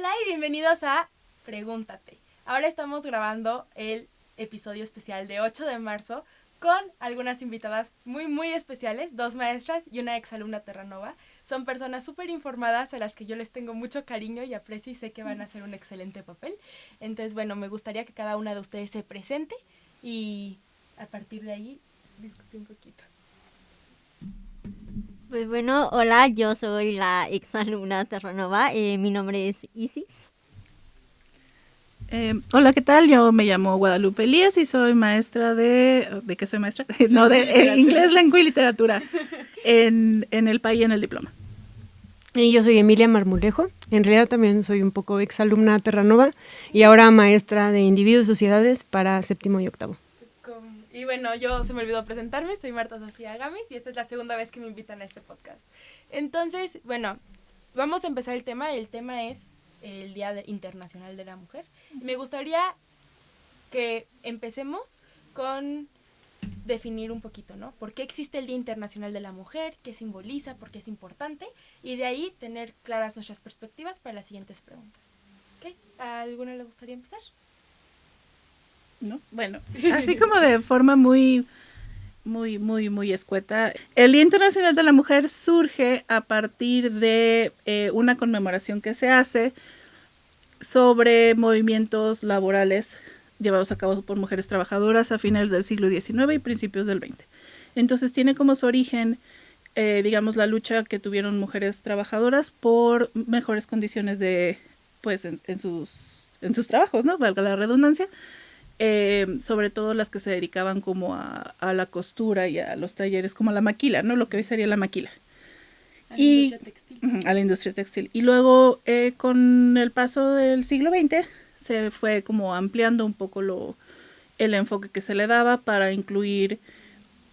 Hola y bienvenidos a Pregúntate. Ahora estamos grabando el episodio especial de 8 de marzo con algunas invitadas muy especiales, 2 maestras y una exalumna Terranova. Son personas súper informadas a las que yo les tengo mucho cariño y aprecio y sé que van a hacer un excelente papel. Entonces, bueno, me gustaría que cada una de ustedes se presente y a partir de ahí discutir un poquito. Pues bueno, hola, yo soy la exalumna Terranova, mi nombre es Isis. Hola, ¿qué tal? Yo me llamo Guadalupe Elías y soy maestra ¿De qué soy maestra? No, de inglés, lengua y literatura en el PAI en el diploma. Y yo soy Emilia Marmolejo, en realidad también soy un poco exalumna Terranova y ahora maestra de individuos y sociedades para 7º y 8º. Y bueno, yo se me olvidó presentarme, soy Marta Sofía Gámez y esta es la segunda vez que me invitan a este podcast. Entonces, bueno, vamos a empezar el tema es el Día Internacional de la Mujer. Me gustaría que empecemos con definir un poquito, ¿no? ¿Por qué existe el Día Internacional de la Mujer? ¿Qué simboliza? ¿Por qué es importante? Y de ahí tener claras nuestras perspectivas para las siguientes preguntas. ¿Ok? ¿A alguna le gustaría empezar? ¿No? Bueno, así como de forma muy escueta, el Día Internacional de la Mujer surge a partir de una conmemoración que se hace sobre movimientos laborales llevados a cabo por mujeres trabajadoras a finales del siglo XIX y principios del XX. Entonces tiene como su origen, digamos, la lucha que tuvieron mujeres trabajadoras por mejores condiciones pues, en sus trabajos, ¿no? Valga la redundancia. Sobre todo las que se dedicaban como a la costura y a los talleres, como a la maquila, ¿no? Lo que hoy sería la maquila. A la industria textil. A la industria textil. Y luego, con el paso del siglo XX, se fue como ampliando un poco el enfoque que se le daba para incluir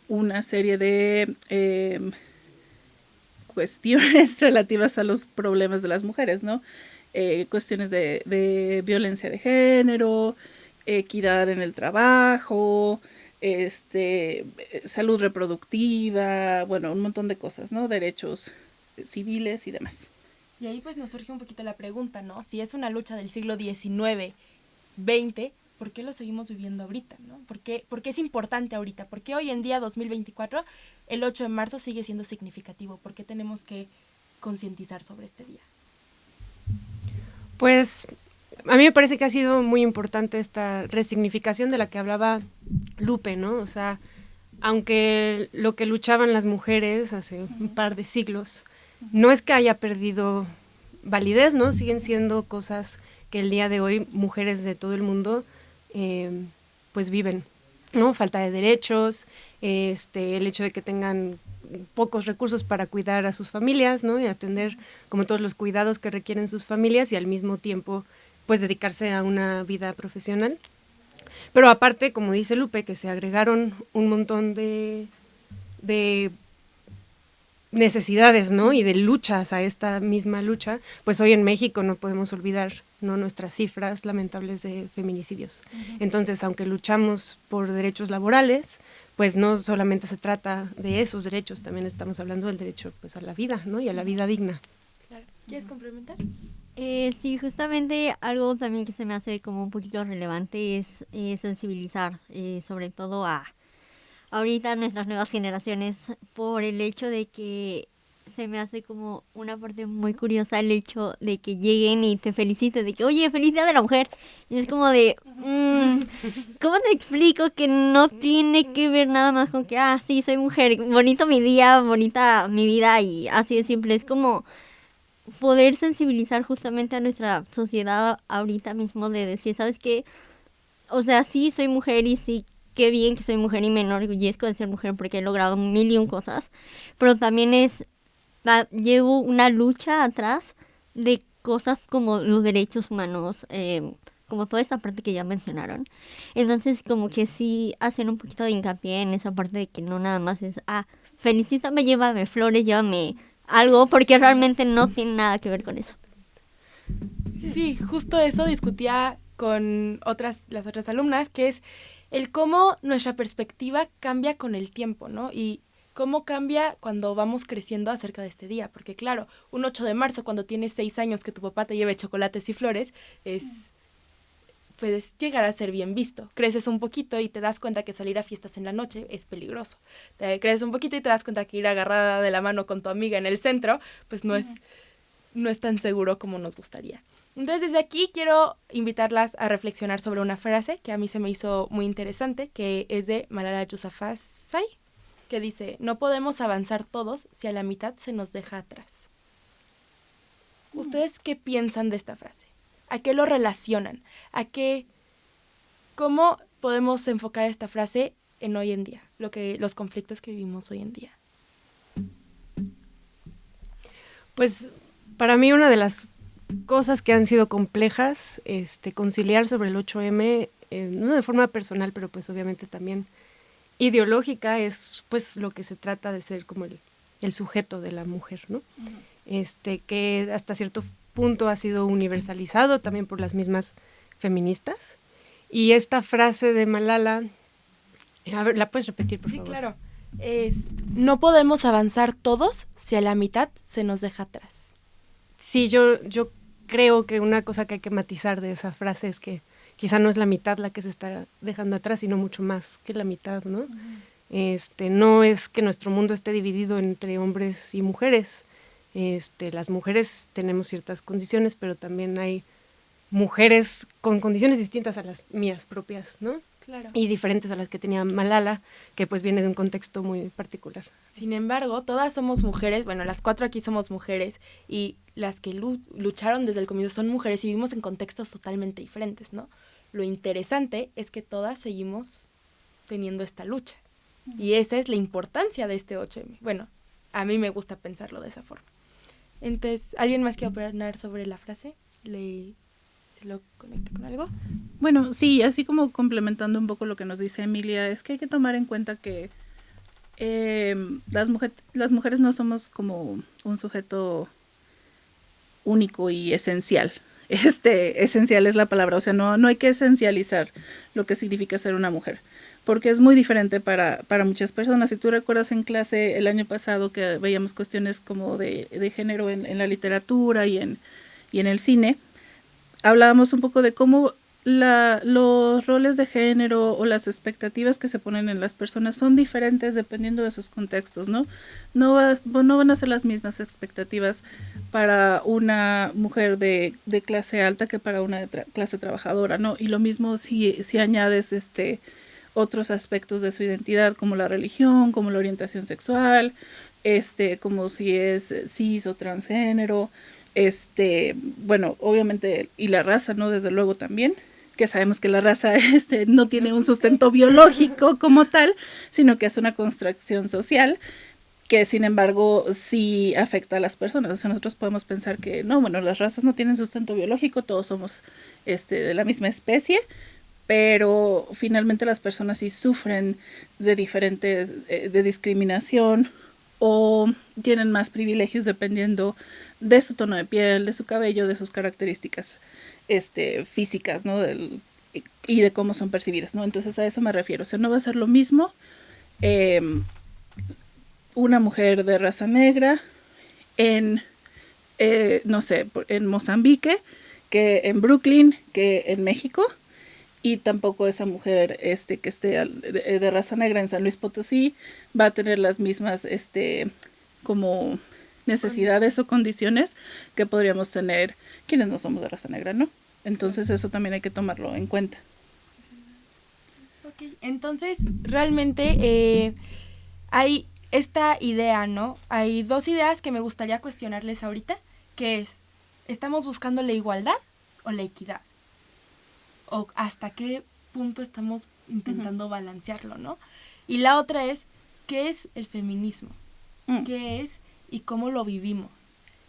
una serie de cuestiones relativas a los problemas de las mujeres, ¿no? Cuestiones de violencia de género, equidad en el trabajo, salud reproductiva, bueno, un montón de cosas, ¿no? Derechos civiles y demás. Y ahí pues nos surge un poquito la pregunta, ¿no? Si es una lucha del siglo XIX, XX, ¿por qué lo seguimos viviendo ahorita, no? ¿Por qué es importante ahorita? ¿Por qué hoy en día, 2024, el 8 de marzo sigue siendo significativo? ¿Por qué tenemos que concientizar sobre este día? Pues a mí me parece que ha sido muy importante esta resignificación de la que hablaba Lupe, ¿no? O sea, aunque lo que luchaban las mujeres hace un par de siglos no es que haya perdido validez, ¿no? Siguen siendo cosas que el día de hoy mujeres de todo el mundo pues viven, ¿no? Falta de derechos, el hecho de que tengan pocos recursos para cuidar a sus familias, ¿no? Y atender como todos los cuidados que requieren sus familias y al mismo tiempo pues dedicarse a una vida profesional. Pero aparte, como dice Lupe, que se agregaron un montón de necesidades, ¿no? Y de luchas a esta misma lucha, pues hoy en México no podemos olvidar, ¿no? Nuestras cifras lamentables de feminicidios. Uh-huh. Entonces, aunque luchamos por derechos laborales, pues no solamente se trata de esos derechos, también estamos hablando del derecho pues a la vida, ¿no? Y a la vida digna. Claro. ¿Quieres complementar? Sí, justamente algo también que se me hace como un poquito relevante es sensibilizar, sobre todo ahorita nuestras nuevas generaciones, por el hecho de que se me hace como una parte muy curiosa el hecho de que lleguen y te feliciten, de que, oye, feliz día de la mujer. Y es como de, ¿cómo te explico que no tiene que ver nada más con que, sí, soy mujer, bonito mi día, bonita mi vida y así de simple? Es como poder sensibilizar justamente a nuestra sociedad ahorita mismo de decir, ¿sabes qué? O sea, sí, soy mujer y sí, qué bien que soy mujer y me enorgullezco de ser mujer porque he logrado 1000 cosas, pero también llevo una lucha atrás de cosas como los derechos humanos, como toda esta parte que ya mencionaron. Entonces, como que sí hacen un poquito de hincapié en esa parte de que no nada más es, felicítame, llévame flores, llévame algo, porque realmente no tiene nada que ver con eso. Sí, justo eso discutía con las otras alumnas, que es el cómo nuestra perspectiva cambia con el tiempo, ¿no? Y cómo cambia cuando vamos creciendo acerca de este día. Porque claro, un 8 de marzo, cuando tienes 6 años, que tu papá te lleve chocolates y flores, puedes llegar a ser bien visto. Creces un poquito y te das cuenta que salir a fiestas en la noche es peligroso. Creces un poquito y te das cuenta que ir agarrada de la mano con tu amiga en el centro, pues no es tan seguro como nos gustaría. Entonces, desde aquí quiero invitarlas a reflexionar sobre una frase que a mí se me hizo muy interesante, que es de Malala Yousafzai, que dice: no podemos avanzar todos si a la mitad se nos deja atrás. ¿Ustedes qué piensan de esta frase? ¿A qué lo relacionan? ¿Cómo podemos enfocar esta frase en hoy en día? Los conflictos que vivimos hoy en día. Pues para mí una de las cosas que han sido complejas, conciliar sobre el 8M, no de forma personal, pero pues obviamente también ideológica, es pues lo que se trata de ser como el sujeto de la mujer, ¿no? Que hasta cierto punto ha sido universalizado también por las mismas feministas. Y esta frase de Malala, a ver, ¿la puedes repetir, por favor? Sí, claro. No podemos avanzar todos si a la mitad se nos deja atrás. Sí, yo creo que una cosa que hay que matizar de esa frase es que quizá no es la mitad la que se está dejando atrás, sino mucho más que la mitad, ¿no? No es que nuestro mundo esté dividido entre hombres y mujeres. Las mujeres tenemos ciertas condiciones, pero también hay mujeres con condiciones distintas a las mías propias, ¿no? Claro. Y diferentes a las que tenía Malala, que pues viene de un contexto muy particular. Sin embargo, todas somos mujeres, bueno, las 4 aquí somos mujeres, y las que lucharon desde el comienzo son mujeres y vivimos en contextos totalmente diferentes, ¿no? Lo interesante es que todas seguimos teniendo esta lucha. Y esa es la importancia de este 8M. Bueno, a mí me gusta pensarlo de esa forma. Entonces, ¿alguien más quiere opinar sobre la frase? ¿Se lo conecta con algo? Bueno, sí, así como complementando un poco lo que nos dice Emilia, es que hay que tomar en cuenta que las mujeres no somos como un sujeto único y esencial. Esencial es la palabra, o sea, no hay que esencializar lo que significa ser una mujer, porque es muy diferente para muchas personas. Si tú recuerdas en clase el año pasado que veíamos cuestiones como de género en la literatura y en el cine, hablábamos un poco de cómo los roles de género o las expectativas que se ponen en las personas son diferentes dependiendo de sus contextos, ¿no? No van a ser las mismas expectativas para una mujer de clase alta que para una de clase trabajadora, ¿no? Y lo mismo si añades otros aspectos de su identidad, como la religión, como la orientación sexual, como si es cis o transgénero, bueno, obviamente, y la raza, ¿no? Desde luego también, que sabemos que la raza no tiene un sustento biológico como tal, sino que es una construcción social que sin embargo sí afecta a las personas. O sea, nosotros podemos pensar que no, bueno, las razas no tienen sustento biológico, todos somos de la misma especie, pero finalmente las personas sí sufren de diferentes, de discriminación o tienen más privilegios dependiendo de su tono de piel, de su cabello, de sus características físicas, ¿no? Y de cómo son percibidas, ¿no? Entonces a eso me refiero. O sea, no va a ser lo mismo una mujer de raza negra no sé, en Mozambique, que en Brooklyn, que en México, y tampoco esa mujer que esté de raza negra en San Luis Potosí va a tener las mismas como necesidades o condiciones que podríamos tener quienes no somos de raza negra, ¿no? Entonces eso también hay que tomarlo en cuenta. Ok, entonces realmente hay esta idea, ¿no? Hay 2 ideas que me gustaría cuestionarles ahorita, que es, ¿estamos buscando la igualdad o la equidad? ¿O hasta qué punto estamos intentando balancearlo, ¿no? Y la otra es, ¿qué es el feminismo? ¿Qué es y cómo lo vivimos?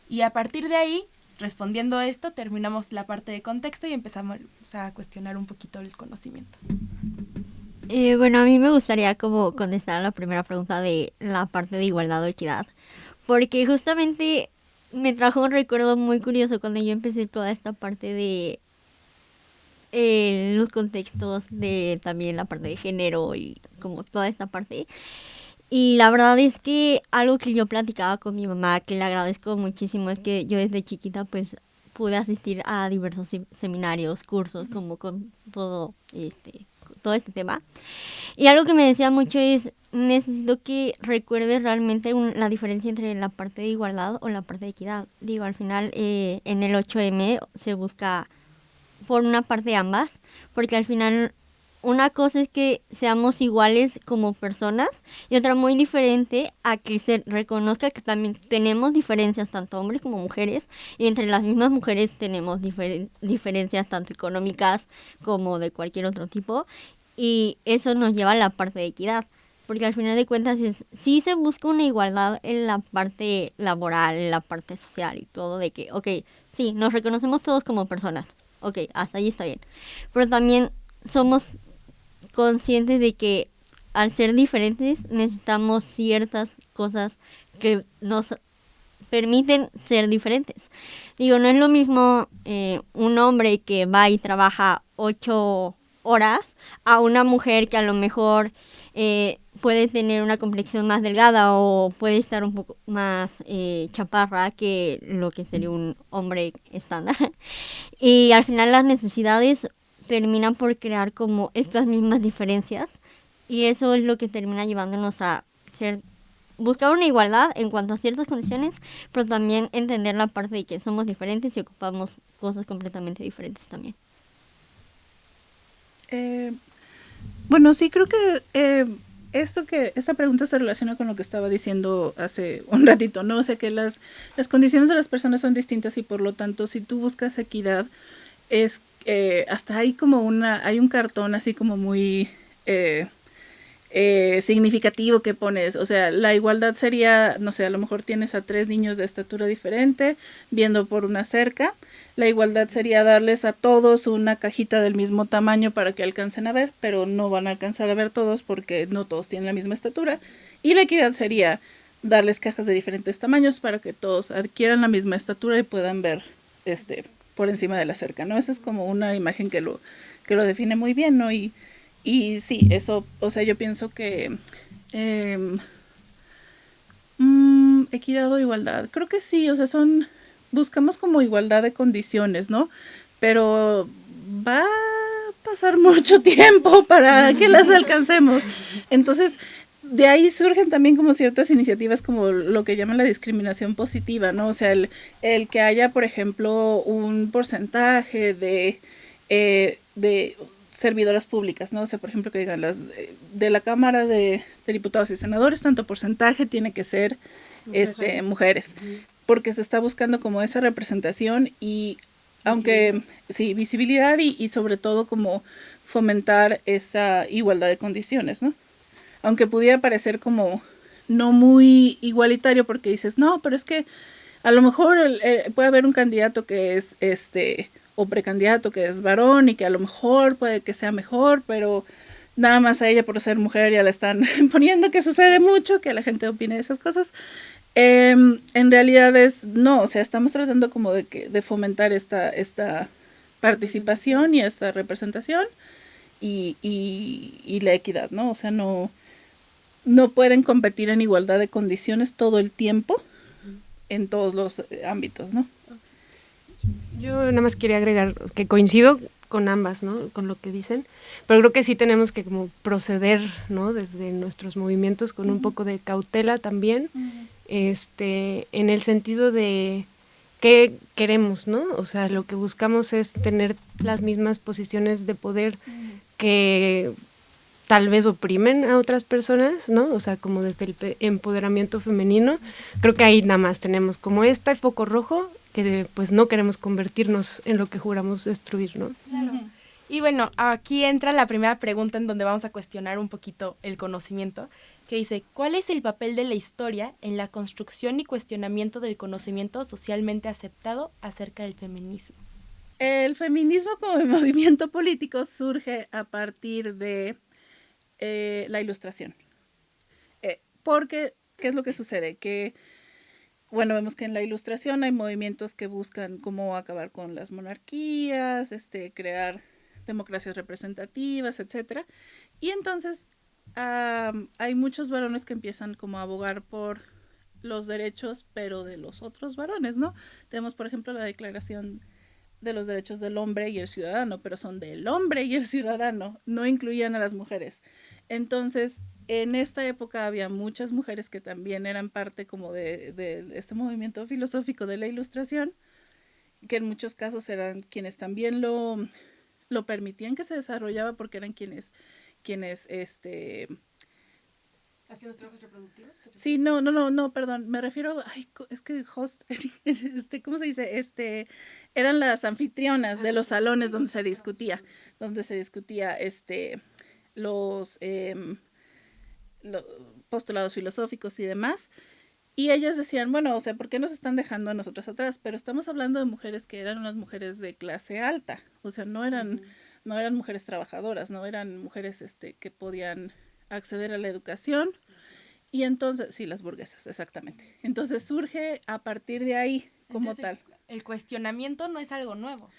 Y a partir de ahí, respondiendo a esto, terminamos la parte de contexto y empezamos a cuestionar un poquito el conocimiento. Bueno, a mí me gustaría como contestar a la primera pregunta de la parte de igualdad o equidad, porque justamente me trajo un recuerdo muy curioso cuando yo empecé toda esta parte de los contextos de también la parte de género y como toda esta parte. Y la verdad es que algo que yo platicaba con mi mamá, que le agradezco muchísimo, es que yo desde chiquita pues pude asistir a diversos seminarios, cursos, como con todo este tema. Y algo que me decía mucho es, necesito que recuerdes realmente la diferencia entre la parte de igualdad o la parte de equidad. Digo, al final en el 8M se busca por una parte ambas, porque al final una cosa es que seamos iguales como personas y otra muy diferente a que se reconozca que también tenemos diferencias tanto hombres como mujeres y entre las mismas mujeres tenemos diferencias tanto económicas como de cualquier otro tipo y eso nos lleva a la parte de equidad. Porque al final de cuentas sí se busca una igualdad en la parte laboral, en la parte social y todo de que, ok, sí, nos reconocemos todos como personas, ok, hasta ahí está bien. Pero también somos conscientes de que al ser diferentes necesitamos ciertas cosas que nos permiten ser diferentes. Digo, no es lo mismo un hombre que va y trabaja 8 horas a una mujer que a lo mejor puede tener una complexión más delgada o puede estar un poco más chaparra que lo que sería un hombre estándar. Y al final las necesidades terminan por crear como estas mismas diferencias y eso es lo que termina llevándonos a buscar una igualdad en cuanto a ciertas condiciones, pero también entender la parte de que somos diferentes y ocupamos cosas completamente diferentes también. Bueno, sí, creo que esta pregunta se relaciona con lo que estaba diciendo hace un ratito, ¿no? O sea, que las condiciones de las personas son distintas y por lo tanto, si tú buscas equidad, es hasta hay como hay un cartón así como muy significativo que pones, o sea, la igualdad sería, no sé, a lo mejor tienes a 3 niños de estatura diferente viendo por una cerca, la igualdad sería darles a todos una cajita del mismo tamaño para que alcancen a ver, pero no van a alcanzar a ver todos porque no todos tienen la misma estatura, y la equidad sería darles cajas de diferentes tamaños para que todos adquieran la misma estatura y puedan ver por encima de la cerca, ¿no? Eso es como una imagen que lo define muy bien, ¿no? Y sí, eso, o sea, yo pienso que equidad o igualdad, creo que sí, o sea, buscamos como igualdad de condiciones, ¿no? Pero va a pasar mucho tiempo para que las alcancemos. Entonces, de ahí surgen también como ciertas iniciativas como lo que llaman la discriminación positiva, ¿no? O sea, el que haya, por ejemplo, un porcentaje de servidoras públicas, ¿no? O sea, por ejemplo, que digan de la Cámara de Diputados y Senadores, tanto porcentaje tiene que ser mujeres, porque se está buscando como esa representación y aunque sí, visibilidad y sobre todo como fomentar esa igualdad de condiciones, ¿no? Aunque pudiera parecer como no muy igualitario porque dices, no, pero es que a lo mejor puede haber un candidato que es o precandidato que es varón y que a lo mejor puede que sea mejor, pero nada más a ella por ser mujer ya la están poniendo, que sucede mucho, que la gente opine de esas cosas. En realidad no, o sea, estamos tratando como de fomentar esta participación y esta representación y la equidad, ¿no? O sea, no pueden competir en igualdad de condiciones todo el tiempo en todos los ámbitos, ¿no? Yo nada más quería agregar que coincido con ambas, ¿no? Con lo que dicen, pero creo que sí tenemos que como proceder, ¿no? Desde nuestros movimientos con un poco de cautela también, en el sentido de qué queremos, ¿no? O sea, lo que buscamos es tener las mismas posiciones de poder que tal vez oprimen a otras personas, ¿no? O sea, como desde el empoderamiento femenino, creo que ahí nada más tenemos como este foco rojo que pues no queremos convertirnos en lo que juramos destruir, ¿no? Claro. Y bueno, aquí entra la primera pregunta en donde vamos a cuestionar un poquito el conocimiento, que dice, ¿cuál es el papel de la historia en la construcción y cuestionamiento del conocimiento socialmente aceptado acerca del feminismo? El feminismo como movimiento político surge a partir de la Ilustración. Porque, ¿qué es lo que sucede? Que, bueno, vemos que en la Ilustración hay movimientos que buscan cómo acabar con las monarquías, crear democracias representativas, etcétera. Y entonces hay muchos varones que empiezan como a abogar por los derechos, pero de los otros varones, ¿no? Tenemos, por ejemplo, la Declaración de los Derechos del Hombre y el Ciudadano, pero son del hombre y el ciudadano, no incluían a las mujeres. Entonces, en esta época había muchas mujeres que también eran parte como de este movimiento filosófico de la Ilustración, que en muchos casos eran quienes también lo permitían que se desarrollaba porque eran quienes ¿Hacían los trabajos reproductivos? Sí, no, perdón, me refiero, es que host, ¿cómo se dice? Eran las anfitrionas de los salones donde se discutía, los postulados filosóficos y demás, y ellas decían, bueno, o sea, ¿por qué nos están dejando a nosotras atrás? Pero estamos hablando de mujeres que eran unas mujeres de clase alta, o sea, no eran mujeres trabajadoras, no eran mujeres que podían acceder a la educación. Y entonces, sí, las burguesas, exactamente. Entonces surge a partir de ahí como Entonces, tal. El cuestionamiento no es algo nuevo.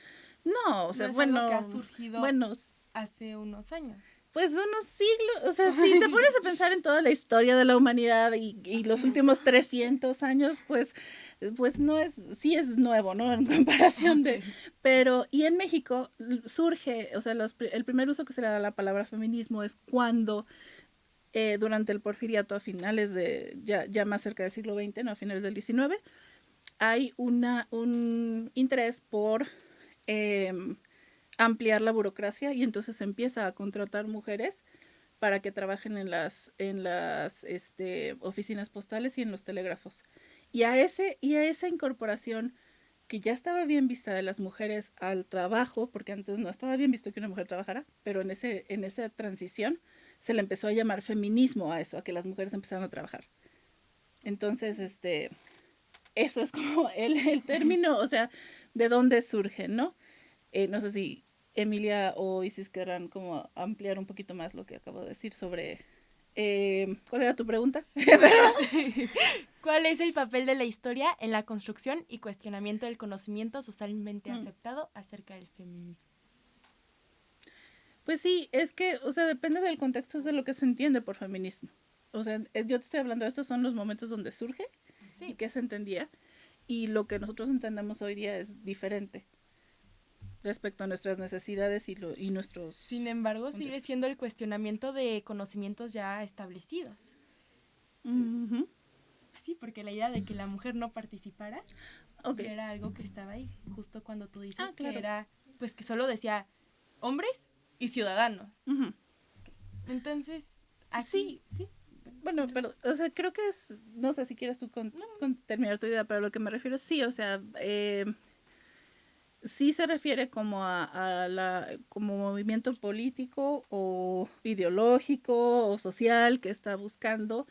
No, o sea, no es bueno, algo que ha surgido bueno, hace unos años. pues unos siglos, o sea, si te pones a pensar en toda la historia de la humanidad y los últimos 300 años, pues no es, sí es nuevo, ¿no? En comparación de, pero, y en México surge, o sea, el primer uso que se le da a la palabra feminismo es cuando durante el porfiriato a finales de, ya más cerca del siglo XX, no, a finales del XIX, hay un interés por ampliar la burocracia y entonces se empieza a contratar mujeres para que trabajen en las oficinas postales y en los telégrafos. Y a esa incorporación que ya estaba bien vista de las mujeres al trabajo, porque antes no estaba bien visto que una mujer trabajara, pero en esa transición se le empezó a llamar feminismo a eso, a que las mujeres empezaran a trabajar. Entonces, eso es como el término, o sea, de dónde surge, ¿no? No sé si Emilia o Isis querrán como ampliar un poquito más lo que acabo de decir sobre... ¿cuál era tu pregunta? ¿Cuál es el papel de la historia en la construcción y cuestionamiento del conocimiento socialmente aceptado acerca del feminismo? Pues sí, es que, o sea, depende del contexto de lo que se entiende por feminismo. O sea, yo te estoy hablando, estos son los momentos donde surge y qué se entendía, y lo que nosotros entendemos hoy día es diferente respecto a nuestras necesidades y nuestros... Sin embargo, sigue siendo el cuestionamiento de conocimientos ya establecidos. Uh-huh. Sí, porque la idea de que la mujer no participara Okay. era algo que estaba ahí, justo cuando tú dices claro. que era, pues que solo decía hombres y ciudadanos. Uh-huh. Entonces, aquí, sí. Bueno, pero, o sea, creo que es, no sé si quieres tú terminar tu idea, pero lo que me refiero sí, o sea, sí se refiere como como movimiento político o ideológico o social que está buscando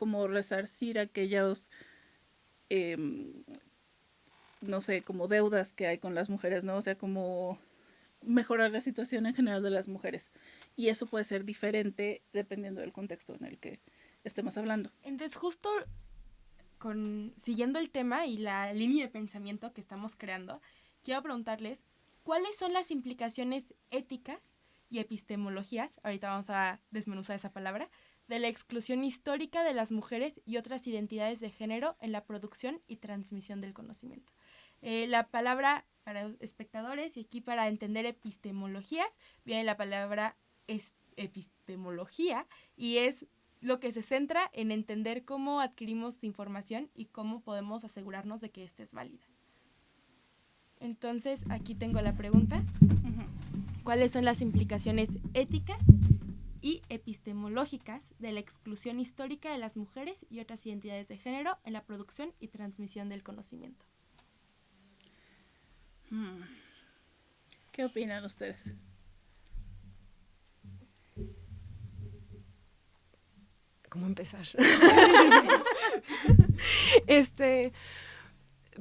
como resarcir aquellos, no sé, como deudas que hay con las mujeres, ¿no? O sea, como mejorar la situación en general de las mujeres. Y eso puede ser diferente dependiendo del contexto en el que estemos hablando. Entonces, justo siguiendo el tema y la línea de pensamiento que estamos creando, quiero preguntarles cuáles son las implicaciones éticas y epistemologías, ahorita vamos a desmenuzar esa palabra, de la exclusión histórica de las mujeres y otras identidades de género en la producción y transmisión del conocimiento. La palabra para espectadores y aquí para entender epistemologías viene la palabra epistemología y es lo que se centra en entender cómo adquirimos información y cómo podemos asegurarnos de que ésta es válida. Entonces, aquí tengo la pregunta. ¿Cuáles son las implicaciones éticas y epistemológicas de la exclusión histórica de las mujeres y otras identidades de género en la producción y transmisión del conocimiento? ¿Qué opinan ustedes? ¿Cómo empezar?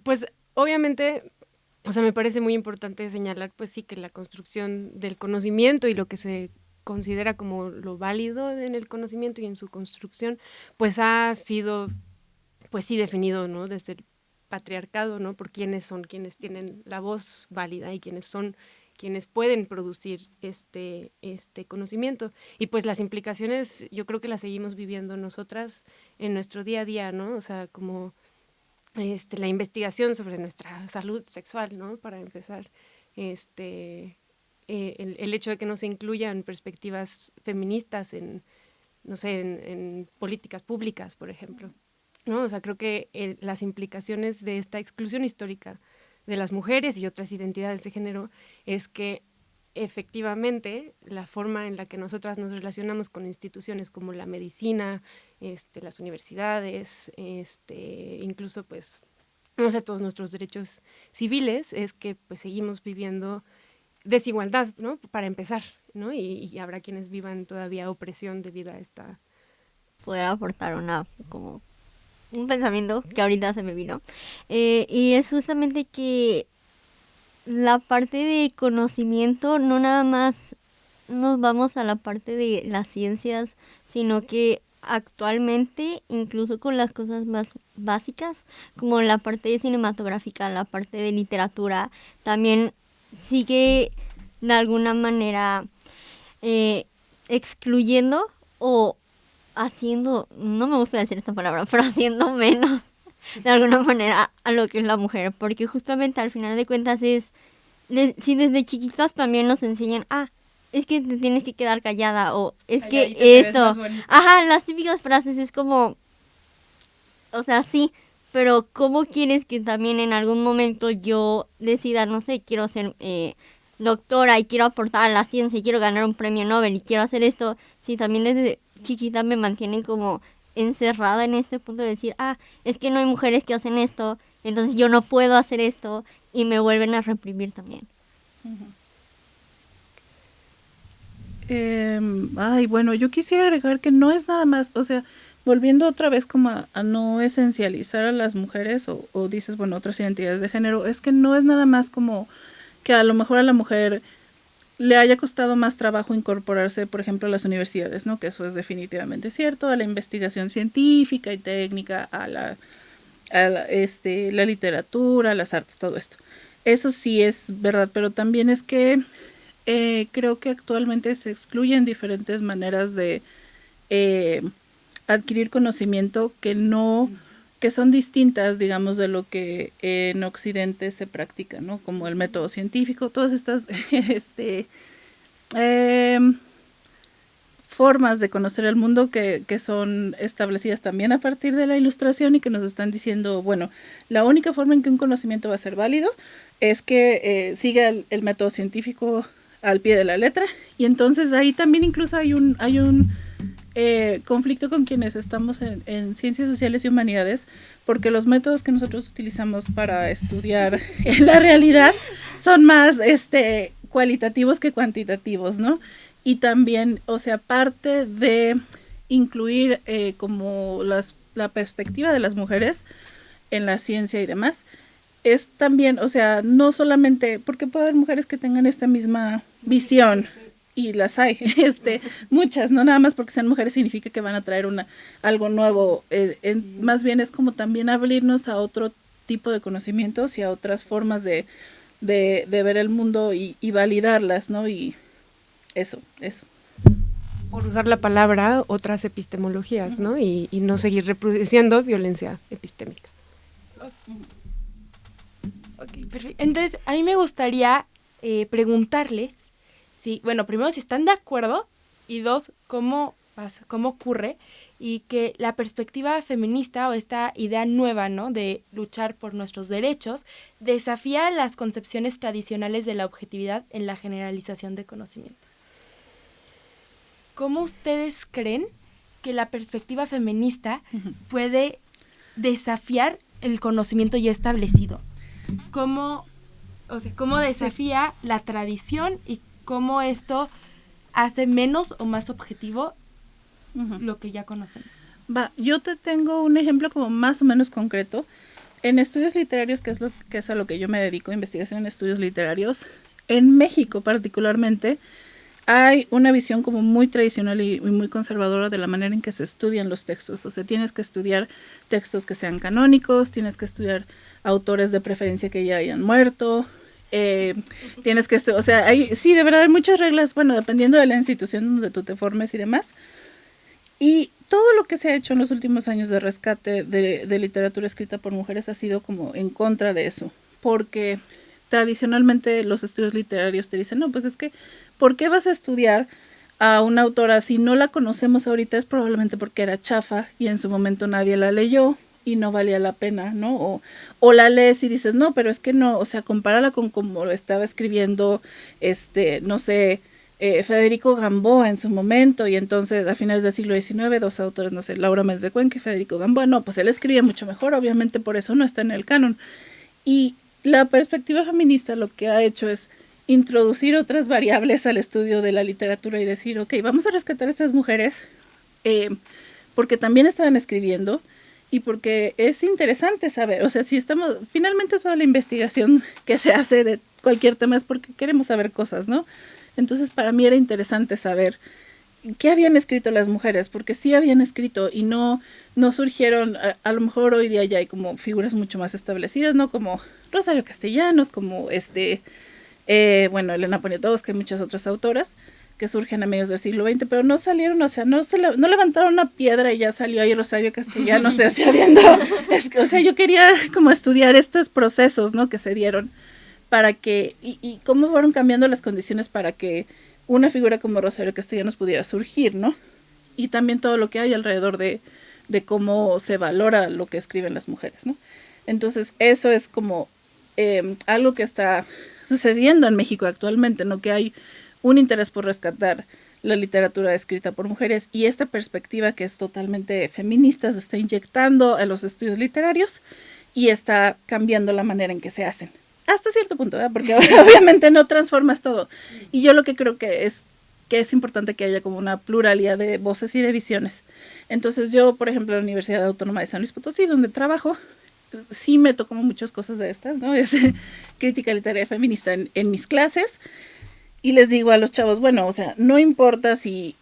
Pues obviamente, o sea, me parece muy importante señalar, pues sí, que la construcción del conocimiento y lo que se considera como lo válido en el conocimiento y en su construcción, pues ha sido, pues sí, definido, ¿no? Desde el patriarcado, ¿no? Por quiénes son quienes tienen la voz válida y quiénes son quienes pueden producir este conocimiento. Y pues las implicaciones yo creo que las seguimos viviendo nosotras en nuestro día a día, ¿no? O sea, como la investigación sobre nuestra salud sexual, ¿no? Para empezar, el hecho de que no se incluyan perspectivas feministas en, no sé, en políticas públicas, por ejemplo, ¿no? O sea, creo que las implicaciones de esta exclusión histórica de las mujeres y otras identidades de género es que efectivamente la forma en la que nosotras nos relacionamos con instituciones como la medicina, las universidades, incluso pues, no sé, todos nuestros derechos civiles, es que pues seguimos viviendo desigualdad, ¿no? Para empezar, ¿no? Y habrá quienes vivan todavía opresión debido a esta... Poder aportar como un pensamiento que ahorita se me vino. Y es justamente que la parte de conocimiento no nada más nos vamos a la parte de las ciencias, sino que actualmente, incluso con las cosas más básicas, como la parte cinematográfica, la parte de literatura, también sigue de alguna manera excluyendo o haciendo, no me gusta decir esta palabra, pero haciendo menos de alguna manera a lo que es la mujer, porque justamente al final de cuentas es, si desde chiquitas también nos enseñan, es que te tienes que quedar callada, o es que esto, las típicas frases es como, o sea, sí, pero ¿cómo quieres que también en algún momento yo decida, no sé, quiero ser doctora y quiero aportar a la ciencia y quiero ganar un premio Nobel y quiero hacer esto, si también desde chiquita me mantienen como encerrada en este punto de decir, es que no hay mujeres que hacen esto, entonces yo no puedo hacer esto, y me vuelven a reprimir también. Bueno, yo quisiera agregar que no es nada más, o sea, volviendo otra vez como a no esencializar a las mujeres o dices, bueno, otras identidades de género, es que no es nada más como que a lo mejor a la mujer le haya costado más trabajo incorporarse, por ejemplo, a las universidades, ¿no? Que eso es definitivamente cierto, a la investigación científica y técnica, a la literatura, a las artes, todo esto. Eso sí es verdad, pero también es que creo que actualmente se excluyen diferentes maneras de adquirir conocimiento que son distintas, digamos, de lo que en Occidente se practica, ¿no? Como el método científico, todas estas formas de conocer el mundo que son establecidas también a partir de la Ilustración y que nos están diciendo, bueno, la única forma en que un conocimiento va a ser válido es que siga el método científico al pie de la letra, y entonces ahí también incluso hay un conflicto con quienes estamos en ciencias sociales y humanidades, porque los métodos que nosotros utilizamos para estudiar la realidad son más cualitativos que cuantitativos, ¿no? Y también, o sea, parte de incluir como la perspectiva de las mujeres en la ciencia y demás, es también, o sea, no solamente, porque puede haber mujeres que tengan esta misma visión, y las hay, muchas, no nada más porque sean mujeres significa que van a traer algo nuevo, más bien es como también abrirnos a otro tipo de conocimientos y a otras formas de ver el mundo y validarlas, ¿no? Y eso. Por usar la palabra, otras epistemologías, ¿no? Y no seguir reproduciendo violencia epistémica. Ok, perfecto. Entonces, a mí me gustaría preguntarles, bueno, primero si están de acuerdo, y dos, cómo ocurre, y que la perspectiva feminista o esta idea nueva, ¿no?, de luchar por nuestros derechos, desafía las concepciones tradicionales de la objetividad en la generalización de conocimiento. ¿Cómo ustedes creen que la perspectiva feminista puede desafiar el conocimiento ya establecido? ¿Cómo desafía la tradición y cómo esto hace menos o más objetivo lo que ya conocemos? Yo te tengo un ejemplo como más o menos concreto. En estudios literarios, que es a lo que yo me dedico, investigación en estudios literarios, en México particularmente, hay una visión como muy tradicional y muy conservadora de la manera en que se estudian los textos. O sea, tienes que estudiar textos que sean canónicos, tienes que estudiar autores de preferencia que ya hayan muerto, tienes que, o sea, sí, de verdad hay muchas reglas, bueno, dependiendo de la institución donde tú te formes y demás. Y todo lo que se ha hecho en los últimos años de rescate de literatura escrita por mujeres ha sido como en contra de eso, porque tradicionalmente los estudios literarios te dicen, no, pues es que, ¿por qué vas a estudiar a una autora si no la conocemos ahorita? Es probablemente porque era chafa y en su momento nadie la leyó y no valía la pena, ¿no? O la lees y dices, no, pero es que no, o sea, compárala con como lo estaba escribiendo, no sé, Federico Gamboa en su momento, y entonces a finales del siglo XIX, dos autores, no sé, Laura Méndez de Cuenca y Federico Gamboa, no, pues él escribía mucho mejor, obviamente por eso no está en el canon. Y la perspectiva feminista lo que ha hecho es introducir otras variables al estudio de la literatura y decir, ok, vamos a rescatar a estas mujeres porque también estaban escribiendo y porque es interesante saber, o sea, si estamos, finalmente toda la investigación que se hace de cualquier tema es porque queremos saber cosas, ¿no? Entonces para mí era interesante saber qué habían escrito las mujeres, porque sí habían escrito y no surgieron, a lo mejor hoy día ya hay como figuras mucho más establecidas, ¿no? Como Rosario Castellanos, como bueno, Elena Poniatowska y muchas otras autoras que surgen a mediados del siglo XX, pero no salieron, o sea, no levantaron una piedra y ya salió ahí Rosario Castellanos, o sea, viendo, o sea, yo quería como estudiar estos procesos, ¿no? Que se dieron para que, y cómo fueron cambiando las condiciones para que una figura como Rosario Castellanos pudiera surgir, ¿no? Y también todo lo que hay alrededor de cómo se valora lo que escriben las mujeres, ¿no? Entonces, eso es como algo que está sucediendo en México actualmente, ¿no? Que hay un interés por rescatar la literatura escrita por mujeres y esta perspectiva que es totalmente feminista se está inyectando a los estudios literarios y está cambiando la manera en que se hacen. Hasta cierto punto, ¿verdad? Porque obviamente no transformas todo. Y yo lo que creo que es importante que haya como una pluralidad de voces y de visiones. Entonces yo, por ejemplo, en la Universidad Autónoma de San Luis Potosí, donde trabajo, sí meto como muchas cosas de estas, ¿no? Es crítica literaria feminista en mis clases. Y les digo a los chavos, bueno, o sea, no importa si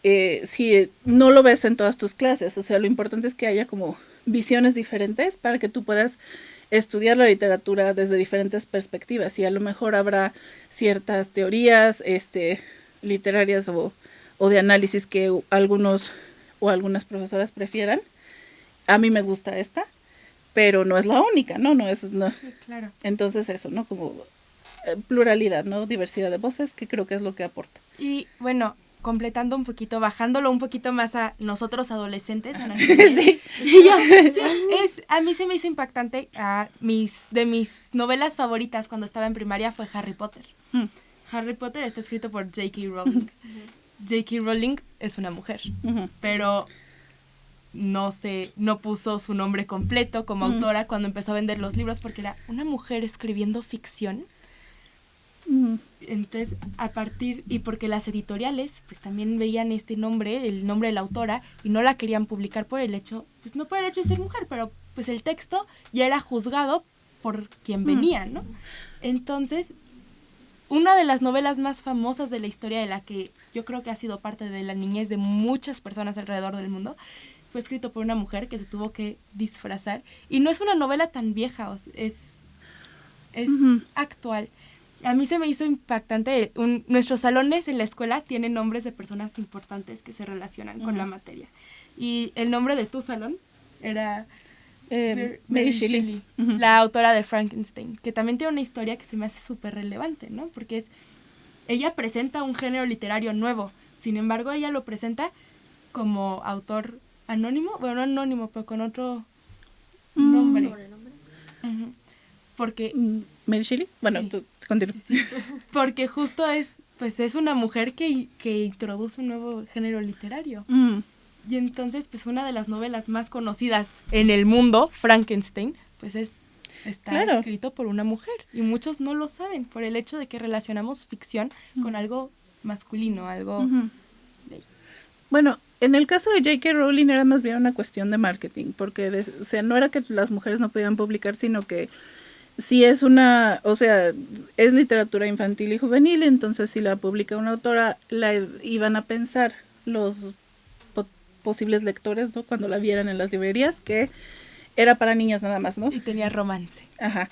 no lo ves en todas tus clases, o sea, lo importante es que haya como visiones diferentes para que tú puedas estudiar la literatura desde diferentes perspectivas y a lo mejor habrá ciertas teorías literarias o de análisis que algunos o algunas profesoras prefieran. A mí me gusta esta, pero no es la única, ¿no? No. Claro. Entonces eso, ¿no? Como pluralidad, ¿no? Diversidad de voces, que creo que es lo que aporta. Y bueno, completando un poquito, bajándolo un poquito más a nosotros adolescentes. Sí. A mí se me hizo impactante. De mis novelas favoritas cuando estaba en primaria fue Harry Potter. Harry Potter está escrito por J.K. Rowling. J.K. Rowling es una mujer, pero no puso su nombre completo como autora cuando empezó a vender los libros porque era una mujer escribiendo ficción. Entonces, y porque las editoriales pues también veían este nombre, el nombre de la autora, y no la querían publicar por el hecho, pues no por el hecho de ser mujer, pero pues el texto ya era juzgado por quien venía, ¿no? Entonces, una de las novelas más famosas de la historia, de la que yo creo que ha sido parte de la niñez de muchas personas alrededor del mundo, fue escrito por una mujer que se tuvo que disfrazar, y no es una novela tan vieja, es actual. A mí se me hizo impactante. Nuestros salones en la escuela tienen nombres de personas importantes que se relacionan con la materia. Y el nombre de tu salón era Mary Shelley, la autora de Frankenstein, que también tiene una historia que se me hace súper relevante, ¿no? Porque ella presenta un género literario nuevo, sin embargo ella lo presenta como autor anónimo, bueno, no anónimo, pero con otro nombre. Porque Mary Shelley, bueno, sí. Tú continúa. Sí. Porque justo es una mujer que introduce un nuevo género literario. Y entonces, pues una de las novelas más conocidas en el mundo, Frankenstein, pues está escrito por una mujer. Y muchos no lo saben por el hecho de que relacionamos ficción con algo masculino, algo... Bueno, en el caso de J.K. Rowling era más bien una cuestión de marketing, porque o sea, no era que las mujeres no podían publicar, sino que si es es literatura infantil y juvenil, entonces si la publica una autora, la iban a pensar los posibles lectores, ¿no? Cuando la vieran en las librerías, que era para niñas nada más, ¿no? Y tenía romance. Ajá,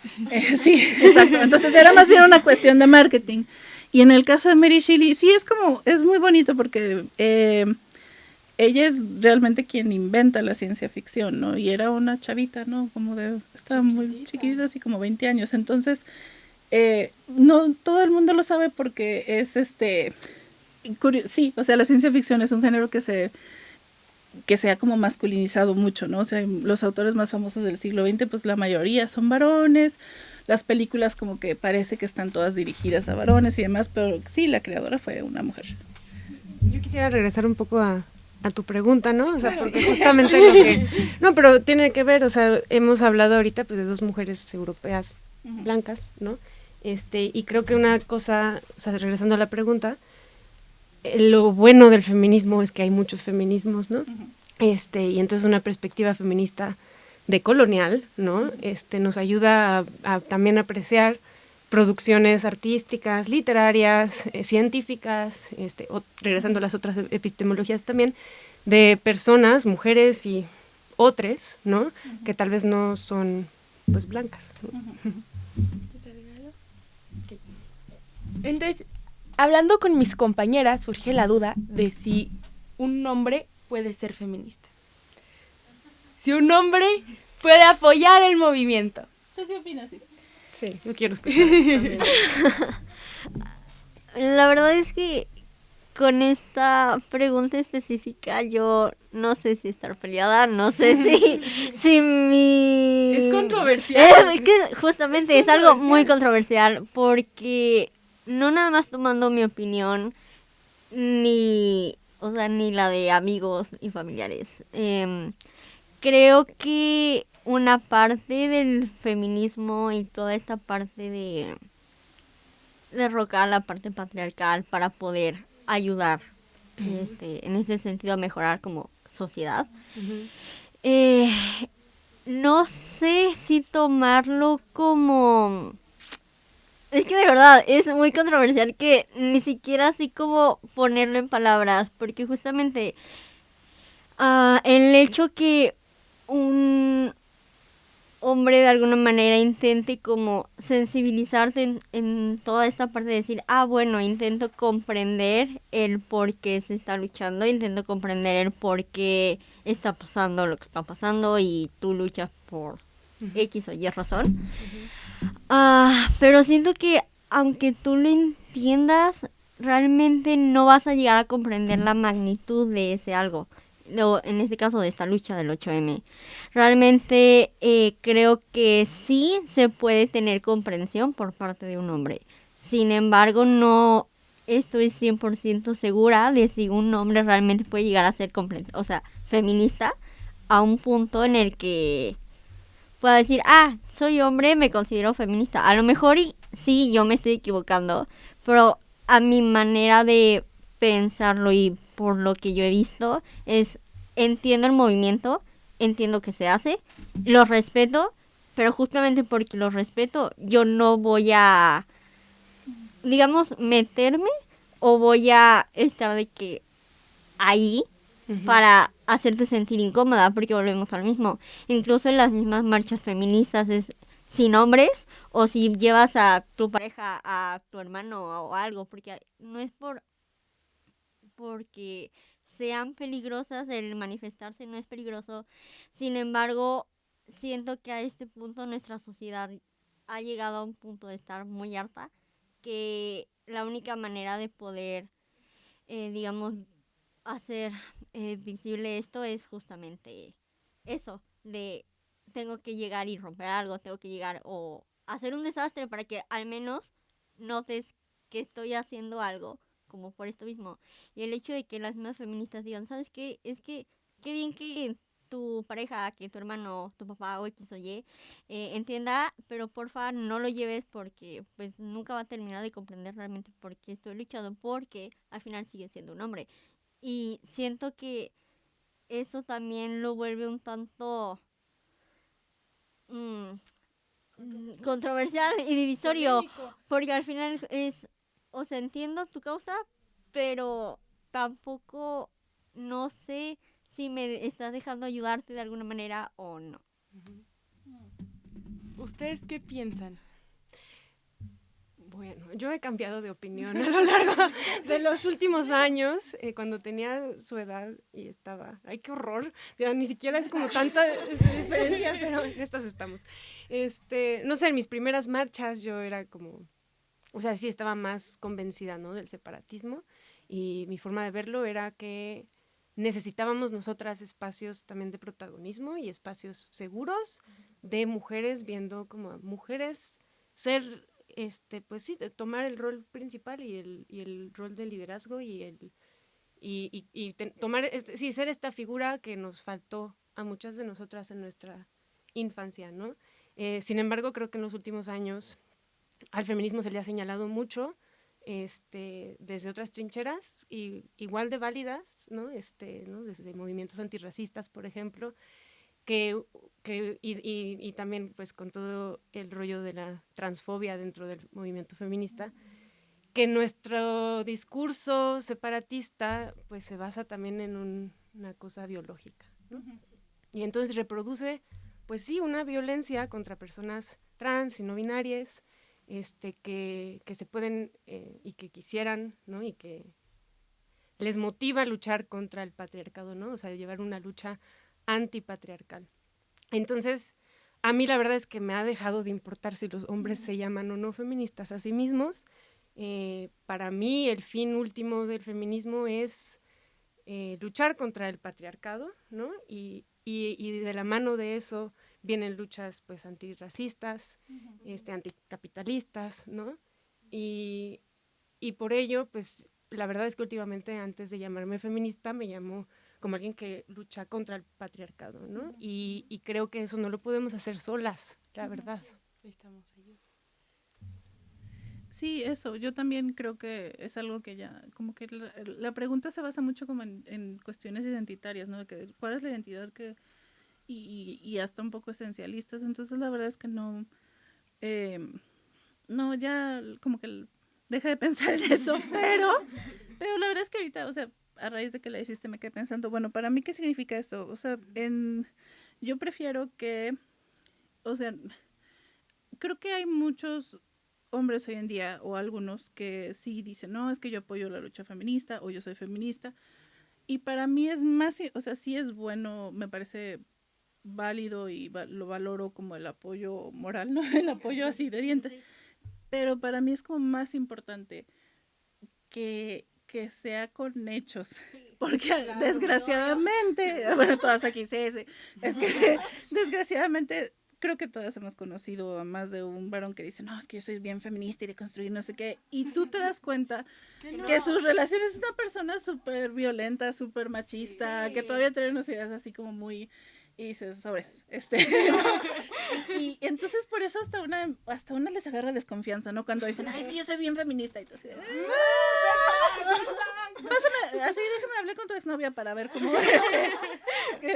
sí, exacto. Entonces era más bien una cuestión de marketing. Y en el caso de Mary Shelley, sí es muy bonito porque ella es realmente quien inventa la ciencia ficción, ¿no? Y era una chavita, ¿no? Estaba muy chiquitita, así como 20 años. Entonces, no todo el mundo lo sabe porque es sí, o sea, la ciencia ficción es un género que se ha como masculinizado mucho, ¿no? O sea, los autores más famosos del siglo XX, pues la mayoría son varones, las películas como que parece que están todas dirigidas a varones y demás, pero sí, la creadora fue una mujer. Yo quisiera regresar un poco a tu pregunta, ¿no? O sea, porque justamente lo que... No, pero tiene que ver, o sea, hemos hablado ahorita pues de 2 mujeres europeas blancas, ¿no? Y creo que una cosa, o sea, regresando a la pregunta, lo bueno del feminismo es que hay muchos feminismos, ¿no? Y entonces una perspectiva feminista decolonial, ¿no? Nos ayuda a también apreciar producciones artísticas, literarias, científicas, regresando a las otras epistemologías también, de personas, mujeres y otros, ¿no? Que tal vez no son, pues, blancas, ¿no? Entonces, hablando con mis compañeras, surge la duda de si un hombre puede ser feminista. Si un hombre puede apoyar el movimiento. ¿Tú qué opinas, Isa? Sí, yo quiero escuchar eso también. La verdad es que con esta pregunta específica yo no sé si estar peleada, no sé si mi... Es controversial. Es que justamente es algo muy controversial porque no nada más tomando mi opinión ni la de amigos y familiares. Creo que una parte del feminismo y toda esta parte de derrocar la parte patriarcal para poder ayudar en ese sentido a mejorar como sociedad. No sé si tomarlo como... Es que de verdad es muy controversial que ni siquiera así como ponerlo en palabras, porque justamente el hecho que un hombre de alguna manera intente como sensibilizarte en toda esta parte de decir, bueno, intento comprender el por qué se está luchando, intento comprender el por qué está pasando lo que está pasando y tú luchas por X o Y razón. Pero siento que aunque tú lo entiendas, realmente no vas a llegar a comprender la magnitud de ese algo. En este caso de esta lucha del 8M. Realmente creo que sí se puede tener comprensión por parte de un hombre. Sin embargo, no estoy 100% segura de si un hombre realmente puede llegar a ser feminista a un punto en el que pueda decir, soy hombre, me considero feminista. A lo mejor sí, yo me estoy equivocando, pero a mi manera de pensarlo y por lo que yo he visto entiendo el movimiento, entiendo que se hace, lo respeto, pero justamente porque lo respeto yo no voy a, digamos, meterme o voy a estar de que ahí para hacerte sentir incómoda, porque volvemos al mismo. Incluso en las mismas marchas feministas es sin hombres o si llevas a tu pareja, a tu hermano o algo, porque no es porque sean peligrosas, el manifestarse no es peligroso. Sin embargo, siento que a este punto nuestra sociedad ha llegado a un punto de estar muy harta, que la única manera de poder, digamos, hacer visible esto es justamente eso, de tengo que llegar y romper algo, tengo que llegar o hacer un desastre para que al menos notes que estoy haciendo algo, como por esto mismo. Y el hecho de que las mismas feministas digan, ¿sabes qué? Es que qué bien que tu pareja, que tu hermano, tu papá o X o Y entienda, pero porfa no lo lleves porque pues nunca va a terminar de comprender realmente por qué estoy luchando, porque al final sigue siendo un hombre. Y siento que eso también lo vuelve un tanto controversial y divisorio, porque al final entiendo tu causa, pero tampoco no sé si me estás dejando ayudarte de alguna manera o no. ¿Ustedes qué piensan? Bueno, yo he cambiado de opinión a lo largo de los últimos años, cuando tenía su edad y estaba, ¡ay, qué horror! Ya ni siquiera es como tanta diferencia, pero en estas estamos. No sé, en mis primeras marchas yo era como, o sea, sí estaba más convencida, ¿no?, del separatismo, y mi forma de verlo era que necesitábamos nosotras espacios también de protagonismo y espacios seguros de mujeres, viendo como a mujeres ser, pues sí, de tomar el rol principal y el rol de liderazgo tomar, sí, ser esta figura que nos faltó a muchas de nosotras en nuestra infancia, ¿no? Sin embargo, creo que en los últimos años al feminismo se le ha señalado mucho, desde otras trincheras y igual de válidas, ¿no? ¿No? Desde movimientos antirracistas, por ejemplo, y también pues con todo el rollo de la transfobia dentro del movimiento feminista, que nuestro discurso separatista pues se basa también en una cosa biológica, ¿no? Y entonces reproduce pues sí una violencia contra personas trans y no binarias, que se pueden y que quisieran, ¿no? Y que les motiva a luchar contra el patriarcado, ¿no? O sea, llevar una lucha antipatriarcal. Entonces, a mí la verdad es que me ha dejado de importar si los hombres se llaman o no feministas a sí mismos. Para mí el fin último del feminismo es luchar contra el patriarcado, ¿no? Y de la mano de eso vienen luchas pues antirracistas, anticapitalistas, ¿no? Y por ello, pues la verdad es que últimamente, antes de llamarme feminista, me llamo como alguien que lucha contra el patriarcado, ¿no? Y creo que eso no lo podemos hacer solas, la verdad. Estamos ahí. Sí, eso, yo también creo que es algo que ya, como que la pregunta se basa mucho como en cuestiones identitarias, ¿no? Que cuál es la identidad y hasta un poco esencialistas, entonces la verdad es que no, ya como que deja de pensar en eso, pero la verdad es que ahorita, o sea, a raíz de que la hiciste me quedé pensando, bueno, para mí, ¿qué significa eso? O sea, yo prefiero que, o sea, creo que hay muchos hombres hoy en día, o algunos, que sí dicen, no, es que yo apoyo la lucha feminista, o yo soy feminista, y para mí es más, o sea, sí es bueno, me parece válido y lo valoro como el apoyo moral, ¿no? El apoyo así de dientes, pero para mí es como más importante que sea con hechos, porque claro, desgraciadamente, bueno, todas aquí sí, es que desgraciadamente creo que todas hemos conocido a más de un varón que dice, no, es que yo soy bien feminista y de construir no sé qué, y tú te das cuenta que sus relaciones es una persona súper violenta, súper machista, que todavía tiene unas ideas así como muy, y dices, sobres, y entonces por eso hasta una les agarra desconfianza, ¿no? Cuando dicen, ay, es que yo soy bien feminista, y tú así, pásame, así déjame hablar con tu exnovia para ver cómo,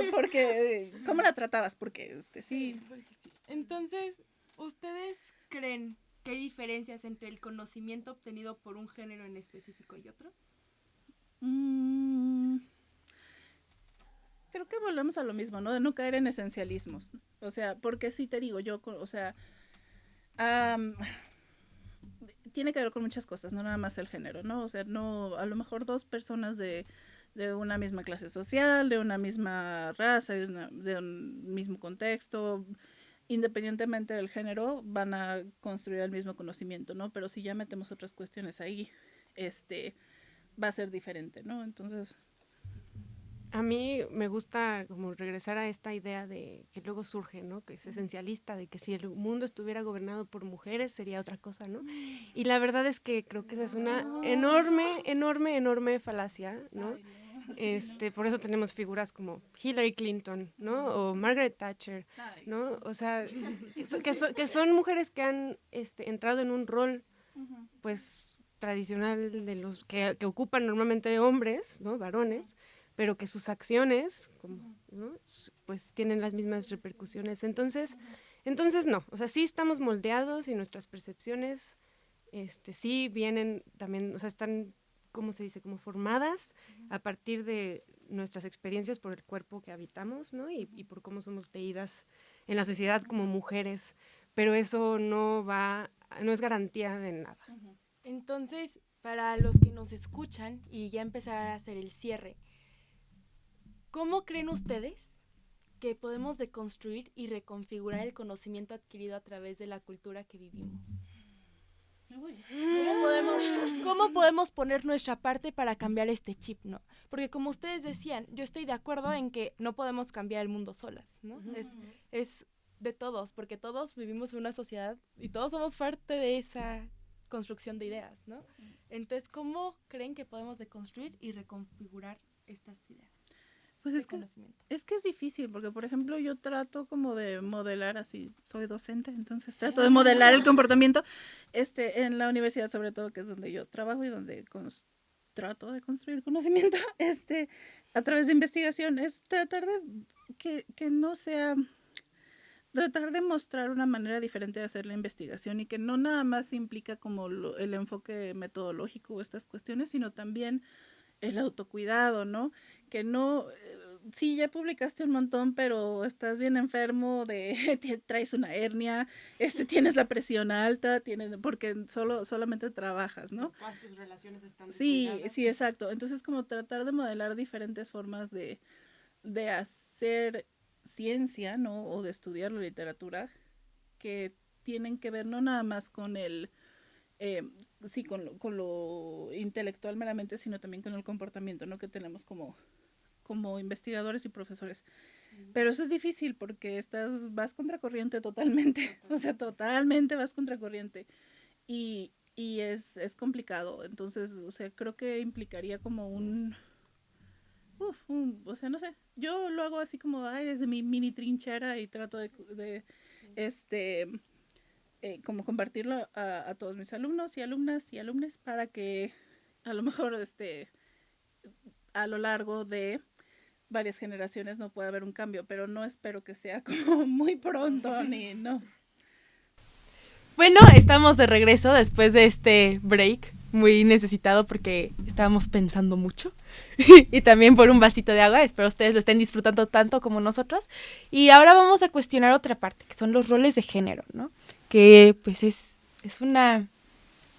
porque, cómo la tratabas, porque, sí. Entonces, ¿ustedes creen que hay diferencias entre el conocimiento obtenido por un género en específico y otro? Creo que volvemos a lo mismo, ¿no? De no caer en esencialismos. O sea, porque sí te digo, o sea, tiene que ver con muchas cosas, no nada más el género, ¿no? O sea, no, a lo mejor dos personas de una misma clase social, de una misma raza, de un mismo contexto, independientemente del género, van a construir el mismo conocimiento, ¿no? Pero si ya metemos otras cuestiones ahí, va a ser diferente, ¿no? Entonces, a mí me gusta como regresar a esta idea de que luego surge, ¿no? Que es esencialista, de que si el mundo estuviera gobernado por mujeres sería otra cosa, ¿no? Y la verdad es que creo que esa es una enorme falacia, ¿no? Por eso tenemos figuras como Hillary Clinton, ¿no? O Margaret Thatcher, ¿no? O sea, que son mujeres que han entrado en un rol, pues, tradicional de los que ocupan normalmente hombres, ¿no? Varones, pero que sus acciones, ¿no? Pues tienen las mismas repercusiones. Entonces no, o sea, sí estamos moldeados y nuestras percepciones sí vienen también, o sea, están, ¿cómo se dice?, como formadas a partir de nuestras experiencias por el cuerpo que habitamos, ¿no? Y por cómo somos leídas en la sociedad como mujeres. pero eso no es garantía de nada. Entonces, para los que nos escuchan y ya empezar a hacer el cierre, ¿cómo creen ustedes que podemos deconstruir y reconfigurar el conocimiento adquirido a través de la cultura que vivimos? ¿Cómo podemos poner nuestra parte para cambiar este chip, no? Porque como ustedes decían, yo estoy de acuerdo en que no podemos cambiar el mundo solas, ¿no? Es de todos, porque todos vivimos en una sociedad y todos somos parte de esa construcción de ideas, ¿no? Entonces, ¿cómo creen que podemos deconstruir y reconfigurar estas ideas? Pues es que es difícil, porque por ejemplo yo trato como de modelar así, soy docente, entonces trato de modelar el comportamiento en la universidad, sobre todo, que es donde yo trabajo y donde trato de construir conocimiento a través de investigación. Es tratar de que no sea, tratar de mostrar una manera diferente de hacer la investigación y que no nada más implica como el enfoque metodológico o estas cuestiones, sino también el autocuidado, ¿no? Que no, sí, ya publicaste un montón, pero estás bien enfermo, traes una hernia, tienes la presión alta, porque solamente trabajas, ¿no? Todas tus relaciones están descuidadas. Sí, exacto. Entonces, como tratar de modelar diferentes formas de hacer ciencia, ¿no? O de estudiar la literatura, que tienen que ver no nada más con con lo intelectual meramente, sino también con el comportamiento, ¿no? Que tenemos como investigadores y profesores. Pero eso es difícil porque vas contracorriente totalmente, o sea, totalmente vas contracorriente. Y es complicado. Entonces, o sea, creo que implicaría como o sea, no sé, yo lo hago así como desde mi mini trinchera y trato de como compartirlo a todos mis alumnos y alumnas y alumnes para que a lo mejor a lo largo de varias generaciones no pueda haber un cambio, pero no espero que sea como muy pronto ni no. Bueno, estamos de regreso después de este break muy necesitado porque estábamos pensando mucho y también por un vasito de agua. Espero ustedes lo estén disfrutando tanto como nosotros. Y ahora vamos a cuestionar otra parte, que son los roles de género, ¿no? Que pues es una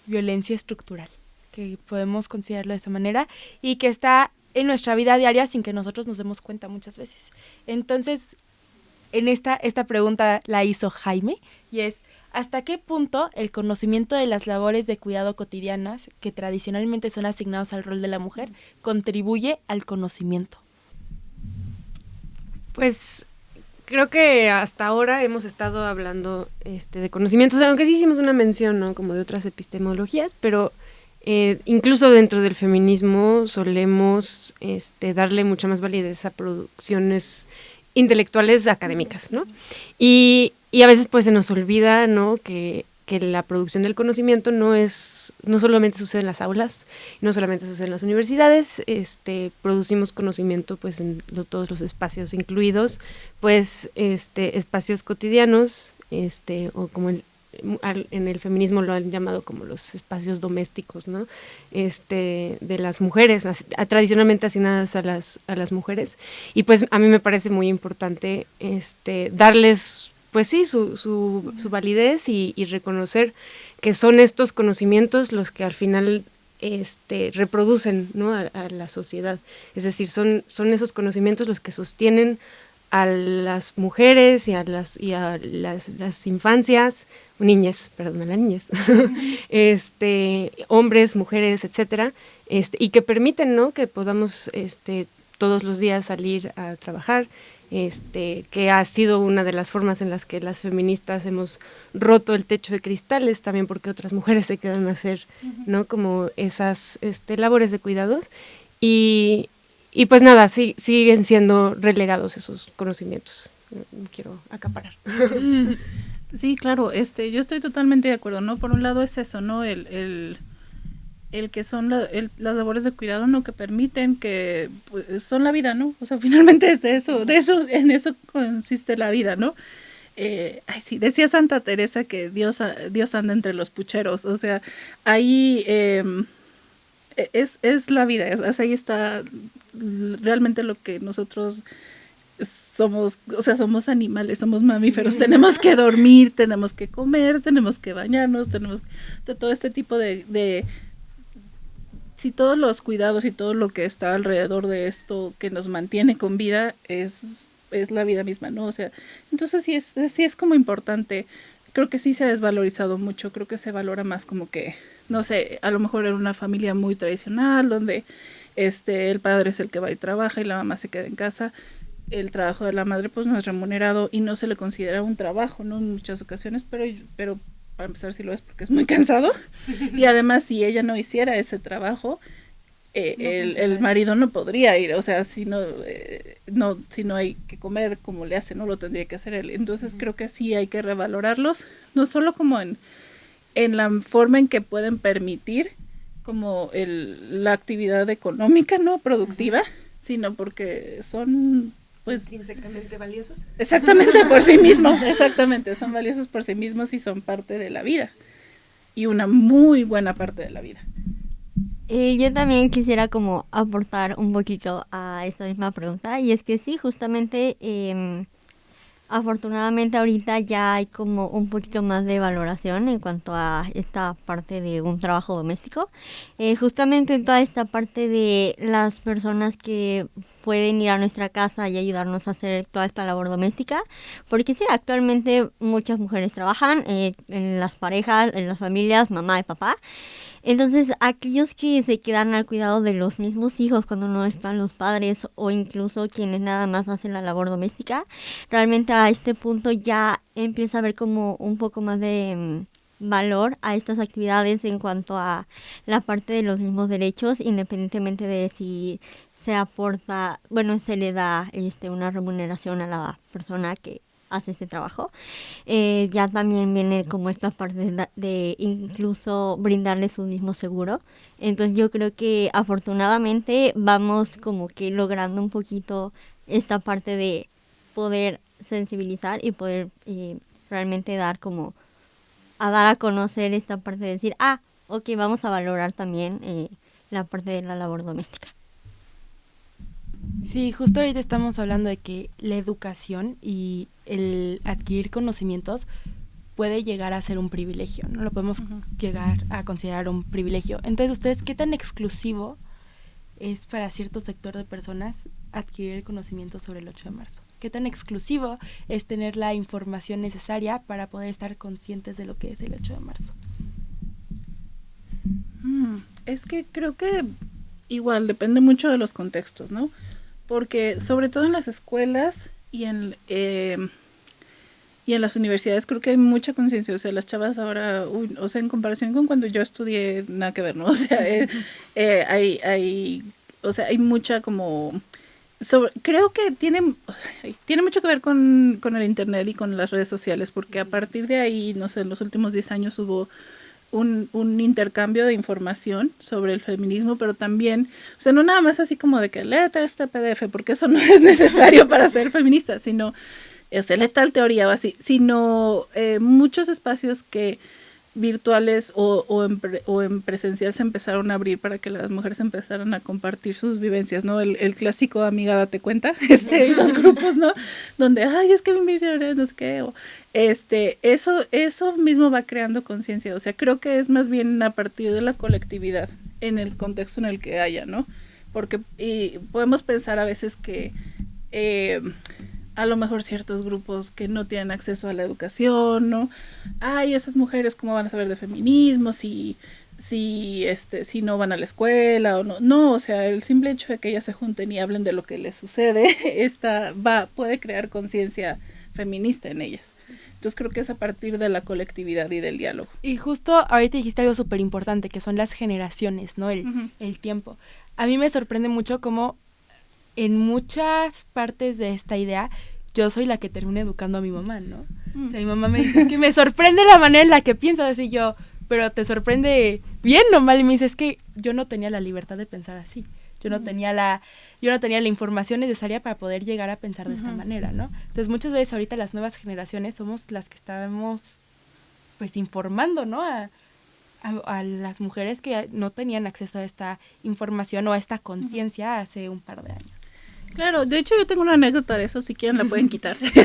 violencia estructural, que podemos considerarlo de esa manera y que está en nuestra vida diaria sin que nosotros nos demos cuenta muchas veces. Entonces, en esta pregunta la hizo Jaime y es: ¿hasta qué punto el conocimiento de las labores de cuidado cotidianas que tradicionalmente son asignados al rol de la mujer contribuye al conocimiento? Pues creo que hasta ahora hemos estado hablando de conocimientos, aunque sí hicimos una mención, ¿no? Como de otras epistemologías, pero incluso dentro del feminismo solemos darle mucha más validez a producciones intelectuales académicas, ¿no? Y a veces pues se nos olvida, ¿no? que la producción del conocimiento no solamente sucede en las aulas, no solamente sucede en las universidades, producimos conocimiento pues en todos los espacios incluidos, pues espacios cotidianos, o como en el feminismo lo han llamado como los espacios domésticos, ¿no? De las mujeres, tradicionalmente asignadas a las mujeres, y pues a mí me parece muy importante darles pues sí, su validez y reconocer que son estos conocimientos los que al final reproducen, ¿no? a la sociedad. Es decir, son esos conocimientos los que sostienen a las mujeres y a las infancias, a las niñas, hombres, mujeres, etcétera, y que permiten, ¿no? que podamos todos los días salir a trabajar, que ha sido una de las formas en las que las feministas hemos roto el techo de cristales, también porque otras mujeres se quedan a hacer, ¿no? como esas labores de cuidados, y pues nada, siguen siendo relegados esos conocimientos. No quiero acaparar. Sí, claro, yo estoy totalmente de acuerdo, ¿no? Por un lado es eso, ¿no? El que son las labores de cuidado, ¿no? Que permiten, que pues, son la vida, ¿no? O sea, finalmente es en eso consiste la vida, ¿no? Sí, decía Santa Teresa que Dios anda entre los pucheros, o sea, ahí es la vida, o sea, ahí está realmente lo que nosotros somos animales, somos mamíferos, tenemos que dormir, tenemos que comer, tenemos que bañarnos, todo este tipo de si todos los cuidados y todo lo que está alrededor de esto que nos mantiene con vida es la vida misma, ¿no? O sea, entonces sí es como importante. Creo que sí se ha desvalorizado mucho, creo que se valora más como que, no sé, a lo mejor en una familia muy tradicional donde el padre es el que va y trabaja y la mamá se queda en casa. El trabajo de la madre pues no es remunerado y no se le considera un trabajo, ¿no? En muchas ocasiones, pero para empezar sí lo es porque es muy cansado. Y además si ella no hiciera ese trabajo, el marido no podría ir, o sea, si no hay que comer como le hace, no lo tendría que hacer él. Entonces creo que sí hay que revalorarlos, no solo como en la forma en que pueden permitir como la actividad económica, ¿no? Productiva, sino porque son pues intrínsecamente valiosos. Exactamente, por sí mismos, exactamente, son valiosos por sí mismos y son parte de la vida. Y una muy buena parte de la vida. Yo también quisiera como aportar un poquito a esta misma pregunta, y es que sí, justamente afortunadamente ahorita ya hay como un poquito más de valoración en cuanto a esta parte de un trabajo doméstico. Justamente en toda esta parte de las personas que pueden ir a nuestra casa y ayudarnos a hacer toda esta labor doméstica, porque sí, actualmente muchas mujeres trabajan en las parejas, en las familias, mamá y papá. Entonces, aquellos que se quedan al cuidado de los mismos hijos cuando no están los padres, o incluso quienes nada más hacen la labor doméstica, realmente a este punto ya empieza a haber como un poco más de valor a estas actividades en cuanto a la parte de los mismos derechos, independientemente de si se aporta, bueno, se le da una remuneración a la persona que hace este trabajo. Ya también viene como esta parte de incluso brindarles un mismo seguro. Entonces yo creo que afortunadamente vamos como que logrando un poquito esta parte de poder sensibilizar y poder realmente dar a conocer esta parte de decir, ok, vamos a valorar también la parte de la labor doméstica. Sí, justo ahorita estamos hablando de que la educación y el adquirir conocimientos puede llegar a ser un privilegio, ¿no? Lo podemos llegar a considerar un privilegio. Entonces, ¿ustedes qué tan exclusivo es para cierto sector de personas adquirir el conocimiento sobre el 8 de marzo? ¿Qué tan exclusivo es tener la información necesaria para poder estar conscientes de lo que es el 8 de marzo? Es que creo que igual depende mucho de los contextos, ¿no? Porque sobre todo en las escuelas y en las universidades creo que hay mucha conciencia. O sea, las chavas ahora, o sea, en comparación con cuando yo estudié, nada que ver, ¿no? O sea, hay mucha como... creo que tiene mucho que ver con el internet y con las redes sociales, porque a partir de ahí, no sé, en los últimos 10 años hubo un intercambio de información sobre el feminismo, pero también, o sea, no nada más así como de que léete este PDF, porque eso no es necesario para ser feminista, sino, lee tal teoría o así, sino muchos espacios que virtuales o en presencial se empezaron a abrir para que las mujeres empezaran a compartir sus vivencias, ¿no? El clásico amiga date cuenta, y los grupos, ¿no? Donde, ay, es que me hicieron no sé qué, o eso mismo va creando conciencia. O sea, creo que es más bien a partir de la colectividad en el contexto en el que haya, ¿no? Porque podemos pensar a veces que a lo mejor ciertos grupos que no tienen acceso a la educación, ¿no? Ay, esas mujeres cómo van a saber de feminismo si no van a la escuela o no. No, o sea, el simple hecho de que ellas se junten y hablen de lo que les sucede, puede crear conciencia feminista en ellas. Entonces creo que es a partir de la colectividad y del diálogo. Y justo ahorita dijiste algo súper importante, que son las generaciones, ¿no? El tiempo. A mí me sorprende mucho cómo en muchas partes de esta idea yo soy la que termina educando a mi mamá, ¿no? O sea, mi mamá me dice, es que me sorprende la manera en la que piensas, así yo, pero te sorprende bien o mal, y me dice, es que yo no tenía la libertad de pensar así. Yo no tenía la información necesaria para poder llegar a pensar de esta manera, ¿no? Entonces, muchas veces ahorita las nuevas generaciones somos las que estamos, pues, informando, ¿no? A las mujeres que no tenían acceso a esta información o a esta conciencia hace un par de años. Claro, de hecho yo tengo una anécdota de eso, si quieren la pueden quitar. Pero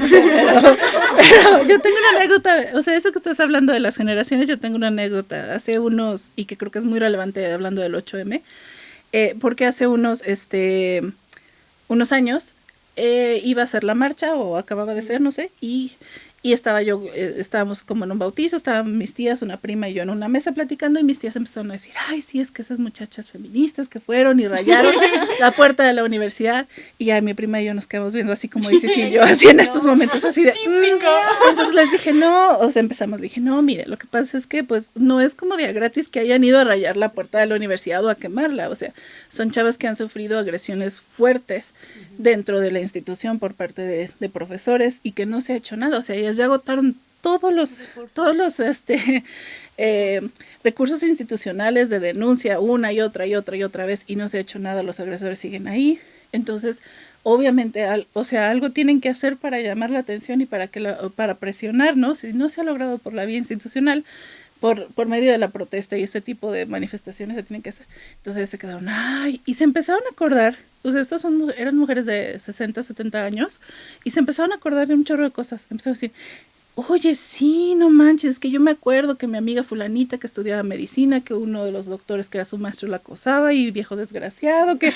yo tengo una anécdota, o sea, eso que estás hablando de las generaciones, yo tengo una anécdota hace unos, y que creo que es muy relevante hablando del 8M, porque hace unos años iba a hacer la marcha, o acababa de ser, no sé, y estábamos como en un bautizo, estaban mis tías, una prima y yo en una mesa platicando, y mis tías empezaron a decir, ay, sí, es que esas muchachas feministas que fueron y rayaron la puerta de la universidad, y ya mi prima y yo nos quedamos viendo así como dice, sí, yo así en estos momentos así de, entonces les dije, no, o sea, dije, no, mire, lo que pasa es que pues no es como día gratis que hayan ido a rayar la puerta de la universidad o a quemarla, o sea, son chavas que han sufrido agresiones fuertes dentro de la institución por parte de profesores y que no se ha hecho nada, o sea, ellas ya agotaron todos los recursos institucionales de denuncia una y otra vez y no se ha hecho nada, los agresores siguen ahí. Entonces, obviamente, algo tienen que hacer para llamar la atención y para presionar, ¿no? Si no se ha logrado por la vía institucional, por medio de la protesta y este tipo de manifestaciones se tienen que hacer. Entonces se quedaron, ay, y se empezaron a acordar, o sea, eran mujeres de 60, 70 años, y se empezaron a acordar de un chorro de cosas. Empezaron a decir, oye, sí, no manches, es que yo me acuerdo que mi amiga fulanita que estudiaba medicina, que uno de los doctores que era su maestro la acosaba, y viejo desgraciado, que,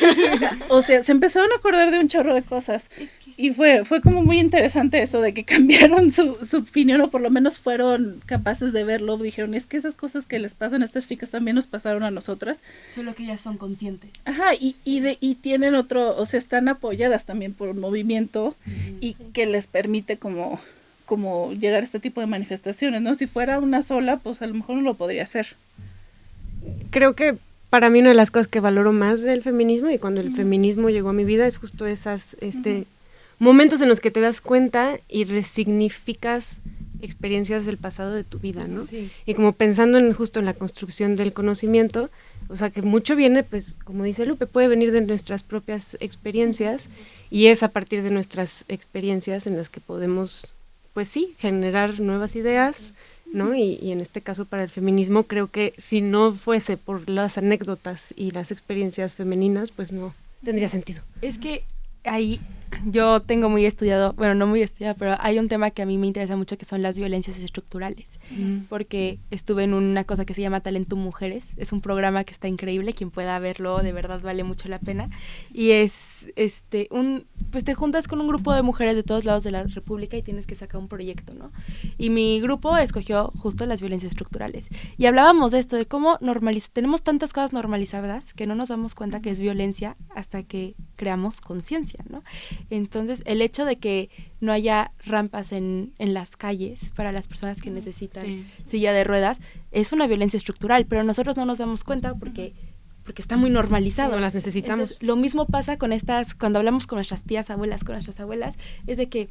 o sea, se empezaron a acordar de un chorro de cosas. Y fue como muy interesante eso de que cambiaron su opinión, o por lo menos fueron capaces de verlo. Dijeron, es que esas cosas que les pasan a estas chicas también nos pasaron a nosotras. Solo que ellas son conscientes. Ajá, y tienen o sea, están apoyadas también por un movimiento y que les permite como llegar a este tipo de manifestaciones, ¿no? Si fuera una sola, pues a lo mejor no lo podría hacer. Creo que para mí una de las cosas que valoro más del feminismo, y cuando el feminismo llegó a mi vida, es justo esas momentos en los que te das cuenta y resignificas experiencias del pasado de tu vida, ¿no? Sí. Y como pensando justo en la construcción del conocimiento, o sea, que mucho viene, pues, como dice Lupe, puede venir de nuestras propias experiencias, y es a partir de nuestras experiencias en las que podemos, pues sí, generar nuevas ideas, ¿no? Y en este caso para el feminismo, creo que si no fuese por las anécdotas y las experiencias femeninas, pues no tendría sentido. Es que ahí yo tengo muy estudiado, bueno, no muy estudiado, pero hay un tema que a mí me interesa mucho, que son las violencias estructurales, porque estuve en una cosa que se llama Talento Mujeres, es un programa que está increíble, quien pueda verlo, de verdad vale mucho la pena, y es pues te juntas con un grupo de mujeres de todos lados de la República y tienes que sacar un proyecto, ¿no? Y mi grupo escogió justo las violencias estructurales, y hablábamos de esto, de cómo tenemos tantas cosas normalizadas que no nos damos cuenta que es violencia hasta que creamos conciencia, ¿no? Entonces, el hecho de que no haya rampas en las calles para las personas que necesitan silla de ruedas es una violencia estructural, pero nosotros no nos damos cuenta porque está muy normalizado. No las necesitamos. Entonces, lo mismo pasa con cuando hablamos con nuestras tías, abuelas, con nuestras abuelas, es de que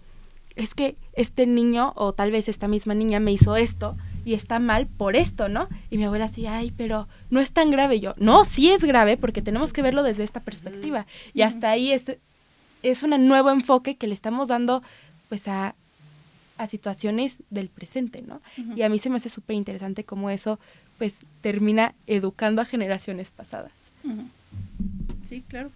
es que este niño, o tal vez esta misma niña me hizo esto y está mal por esto, ¿no? Y mi abuela así, ay, pero no es tan grave. Y yo, no, sí es grave porque tenemos que verlo desde esta perspectiva. Y hasta ahí es un nuevo enfoque que le estamos dando pues a situaciones del presente, ¿no? Y a mí se me hace súper interesante cómo eso pues termina educando a generaciones pasadas. Sí, claro.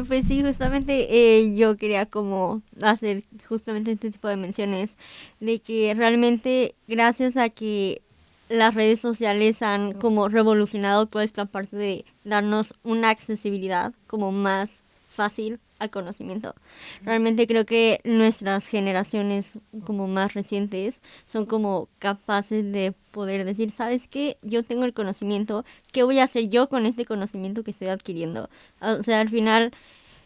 Pues sí, justamente yo quería como hacer justamente este tipo de menciones, de que realmente gracias a que las redes sociales han como revolucionado toda esta parte de darnos una accesibilidad como más fácil al conocimiento. Realmente creo que nuestras generaciones como más recientes son como capaces de poder decir, ¿sabes qué? Yo tengo el conocimiento, ¿qué voy a hacer yo con este conocimiento que estoy adquiriendo? O sea, al final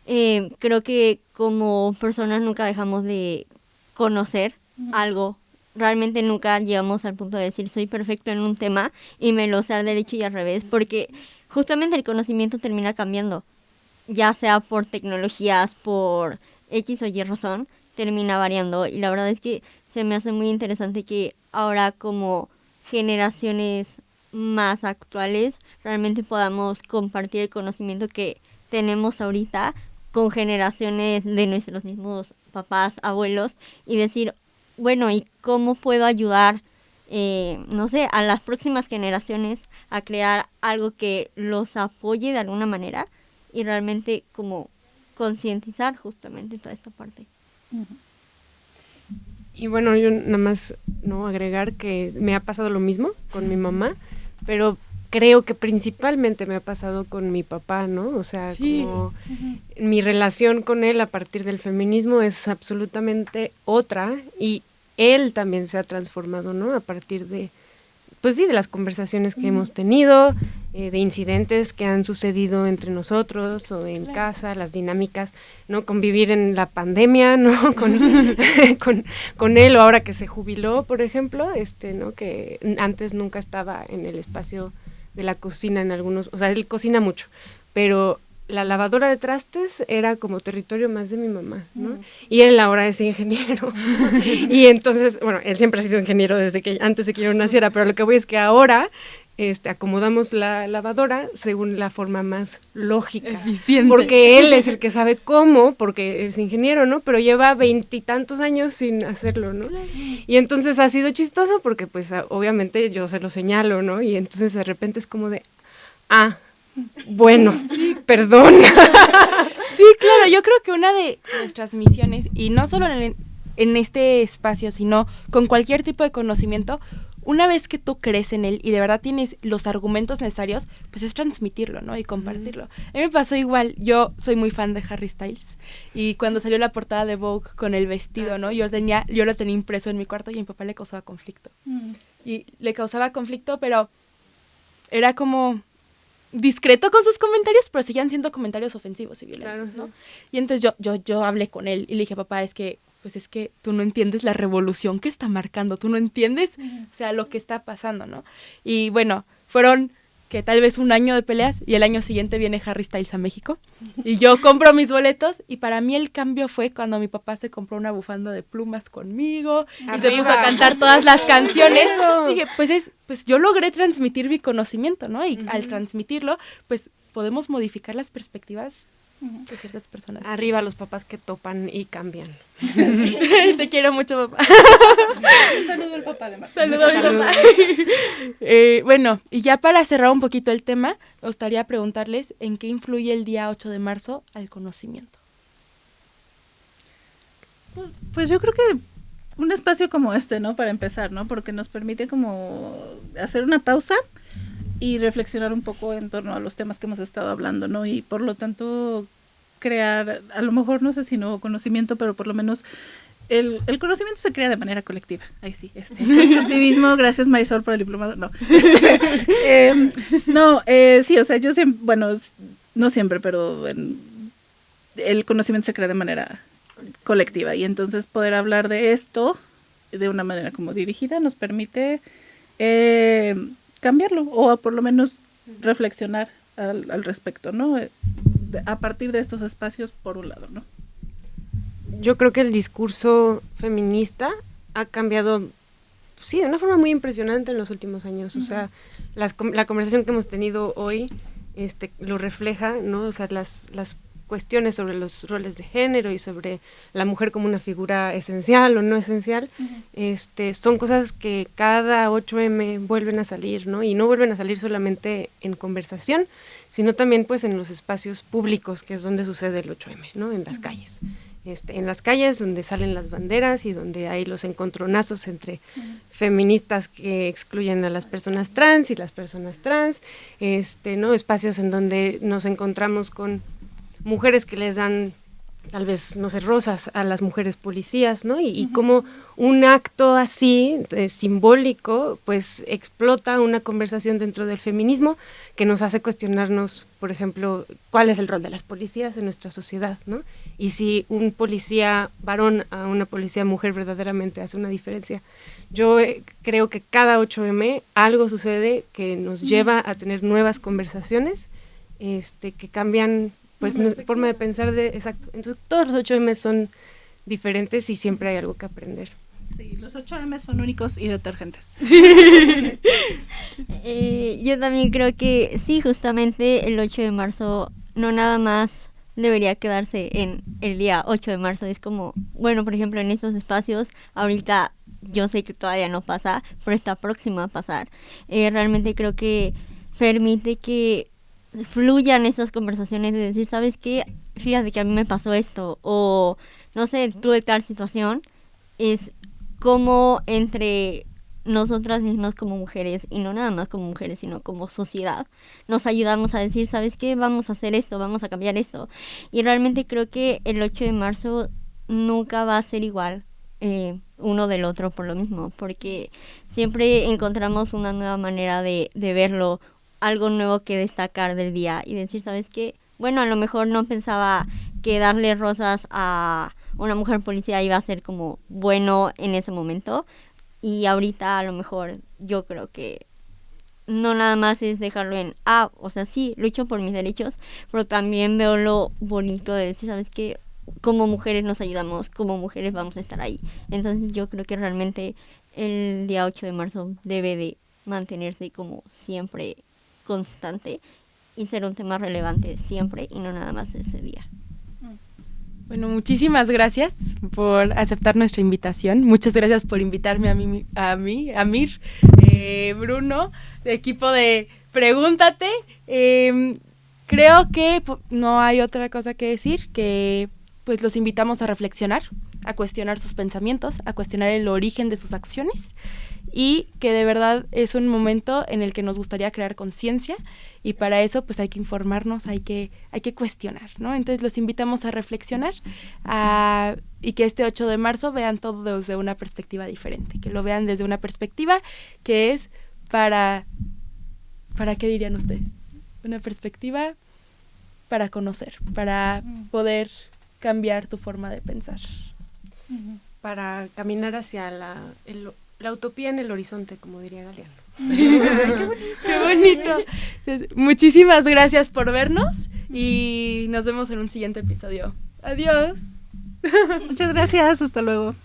creo que como personas nunca dejamos de conocer algo. Realmente nunca llegamos al punto de decir, soy perfecto en un tema y me lo sé al derecho y al revés, porque justamente el conocimiento termina cambiando. Ya sea por tecnologías, por X o Y razón, termina variando. Y la verdad es que se me hace muy interesante que ahora como generaciones más actuales realmente podamos compartir el conocimiento que tenemos ahorita con generaciones de nuestros mismos papás, abuelos, y decir, bueno, ¿y cómo puedo ayudar, no sé, a las próximas generaciones a crear algo que los apoye de alguna manera? Y realmente como concientizar justamente toda esta parte. Y bueno, yo nada más no agregar que me ha pasado lo mismo con mi mamá, pero creo que principalmente me ha pasado con mi papá, ¿no? O sea, como mi relación con él a partir del feminismo es absolutamente otra, y él también se ha transformado, ¿no? A partir de, pues sí, de las conversaciones que hemos tenido, de incidentes que han sucedido entre nosotros o en casa, las dinámicas, ¿no? Convivir en la pandemia, ¿no? Con él, o ahora que se jubiló, por ejemplo, ¿no? Que antes nunca estaba en el espacio de la cocina en algunos, o sea, él cocina mucho, pero la lavadora de trastes era como territorio más de mi mamá, ¿no? Y él ahora es ingeniero. Y entonces, bueno, él siempre ha sido ingeniero desde que antes de que yo naciera, pero lo que voy es que ahora acomodamos la lavadora según la forma más lógica. Eficiente. Porque él es el que sabe cómo, porque es ingeniero, ¿no? Pero lleva 20 y tantos años sin hacerlo, ¿no? Claro. Y entonces ha sido chistoso porque pues obviamente yo se lo señalo, ¿no? Y entonces de repente es como de, bueno, perdón. Sí, claro, yo creo que una de nuestras misiones, y no solo en este espacio, sino con cualquier tipo de conocimiento, una vez que tú crees en él y de verdad tienes los argumentos necesarios, pues es transmitirlo, ¿no? Y compartirlo. A mí me pasó igual, yo soy muy fan de Harry Styles, y cuando salió la portada de Vogue con el vestido, ¿no? Yo lo tenía impreso en mi cuarto y a mi papá le causaba conflicto. Y le causaba conflicto, pero era como discreto con sus comentarios, pero seguían siendo comentarios ofensivos y violentos, claro, ¿no? Y entonces yo hablé con él y le dije, papá, es que tú no entiendes la revolución que está marcando, tú no entiendes, o sea, lo que está pasando, ¿no? Y bueno, fueron que tal vez un año de peleas, y el año siguiente viene Harry Styles a México, y yo compro mis boletos, y para mí el cambio fue cuando mi papá se compró una bufanda de plumas conmigo, y se puso a cantar todas las canciones. Dije, pues yo logré transmitir mi conocimiento, ¿no? Y al transmitirlo, pues podemos modificar las perspectivas de ciertas personas. Arriba los papás que topan y cambian. Te quiero mucho, papá. Un saludo al papá de Marta. Saludo a mi papá. Bueno, y ya para cerrar un poquito el tema, me gustaría preguntarles en qué influye el día 8 de marzo al conocimiento. Pues yo creo que un espacio como este, ¿no? Para empezar, ¿no? Porque nos permite como hacer una pausa y reflexionar un poco en torno a los temas que hemos estado hablando, ¿no? Y por lo tanto crear, a lo mejor no sé si nuevo conocimiento, pero por lo menos el conocimiento se crea de manera colectiva. Ahí sí, constructivismo, gracias Marisol por el diplomado, no. Sí, o sea, yo siempre, bueno, no siempre, pero el conocimiento se crea de manera colectiva, y entonces poder hablar de esto de una manera como dirigida nos permite cambiarlo, o por lo menos reflexionar al respecto, ¿no? A partir de estos espacios, por un lado, ¿no? Yo creo que el discurso feminista ha cambiado, sí, de una forma muy impresionante en los últimos años. O sea, la conversación que hemos tenido hoy lo refleja, ¿no? O sea, las cuestiones sobre los roles de género y sobre la mujer como una figura esencial o no esencial, son cosas que cada 8M vuelven a salir, ¿no? Y no vuelven a salir solamente en conversación, sino también pues en los espacios públicos, que es donde sucede el 8M, ¿no? En las calles. En las calles donde salen las banderas y donde hay los encontronazos entre feministas que excluyen a las personas trans y las personas trans, ¿no? Espacios en donde nos encontramos con mujeres que les dan, tal vez, no sé, rosas a las mujeres policías, ¿no? Y como un acto así, simbólico, pues explota una conversación dentro del feminismo que nos hace cuestionarnos, por ejemplo, cuál es el rol de las policías en nuestra sociedad, ¿no? Y si un policía varón a una policía mujer verdaderamente hace una diferencia. Yo creo que cada 8M algo sucede que nos lleva a tener nuevas conversaciones, que cambian pues forma de pensar exacto. Entonces todos los 8M son diferentes y siempre hay algo que aprender. Sí, los 8M son únicos y detergentes. Yo también creo que sí, justamente el 8 de marzo no nada más debería quedarse en el día 8 de marzo. Es como, bueno, por ejemplo, en estos espacios, ahorita yo sé que todavía no pasa, pero está próximo a pasar. Realmente creo que permite que fluyan estas conversaciones de decir, ¿sabes qué? Fíjate que a mí me pasó esto, o no sé, tuve tal situación, es como entre nosotras mismas como mujeres, y no nada más como mujeres, sino como sociedad, nos ayudamos a decir, ¿sabes qué? Vamos a hacer esto, vamos a cambiar esto. Y realmente creo que el 8 de marzo nunca va a ser igual uno del otro por lo mismo, porque siempre encontramos una nueva manera de verlo, algo nuevo que destacar del día y decir, ¿sabes qué? Bueno, a lo mejor no pensaba que darle rosas a una mujer policía iba a ser como bueno en ese momento, y ahorita a lo mejor yo creo que no nada más es dejarlo en, o sea, sí, lucho por mis derechos, pero también veo lo bonito de decir, ¿sabes qué? Como mujeres nos ayudamos, como mujeres vamos a estar ahí. Entonces yo creo que realmente el día 8 de marzo debe de mantenerse como siempre constante y ser un tema relevante siempre y no nada más ese día. Bueno, muchísimas gracias por aceptar nuestra invitación. Muchas gracias por invitarme a Mir, Bruno, de equipo de Pregúntate. Creo que no hay otra cosa que decir, que pues los invitamos a reflexionar, a cuestionar sus pensamientos, a cuestionar el origen de sus acciones, y que de verdad es un momento en el que nos gustaría crear conciencia, y para eso pues hay que informarnos, hay que cuestionar, ¿no? Entonces los invitamos a reflexionar y que este 8 de marzo vean todo desde una perspectiva diferente, que lo vean desde una perspectiva que es ¿para qué dirían ustedes? Una perspectiva para conocer, para poder cambiar tu forma de pensar. Para caminar hacia la utopía en el horizonte, como diría Galeano. ¡Qué bonito! Muchísimas gracias por vernos y nos vemos en un siguiente episodio. ¡Adiós! Muchas gracias, hasta luego.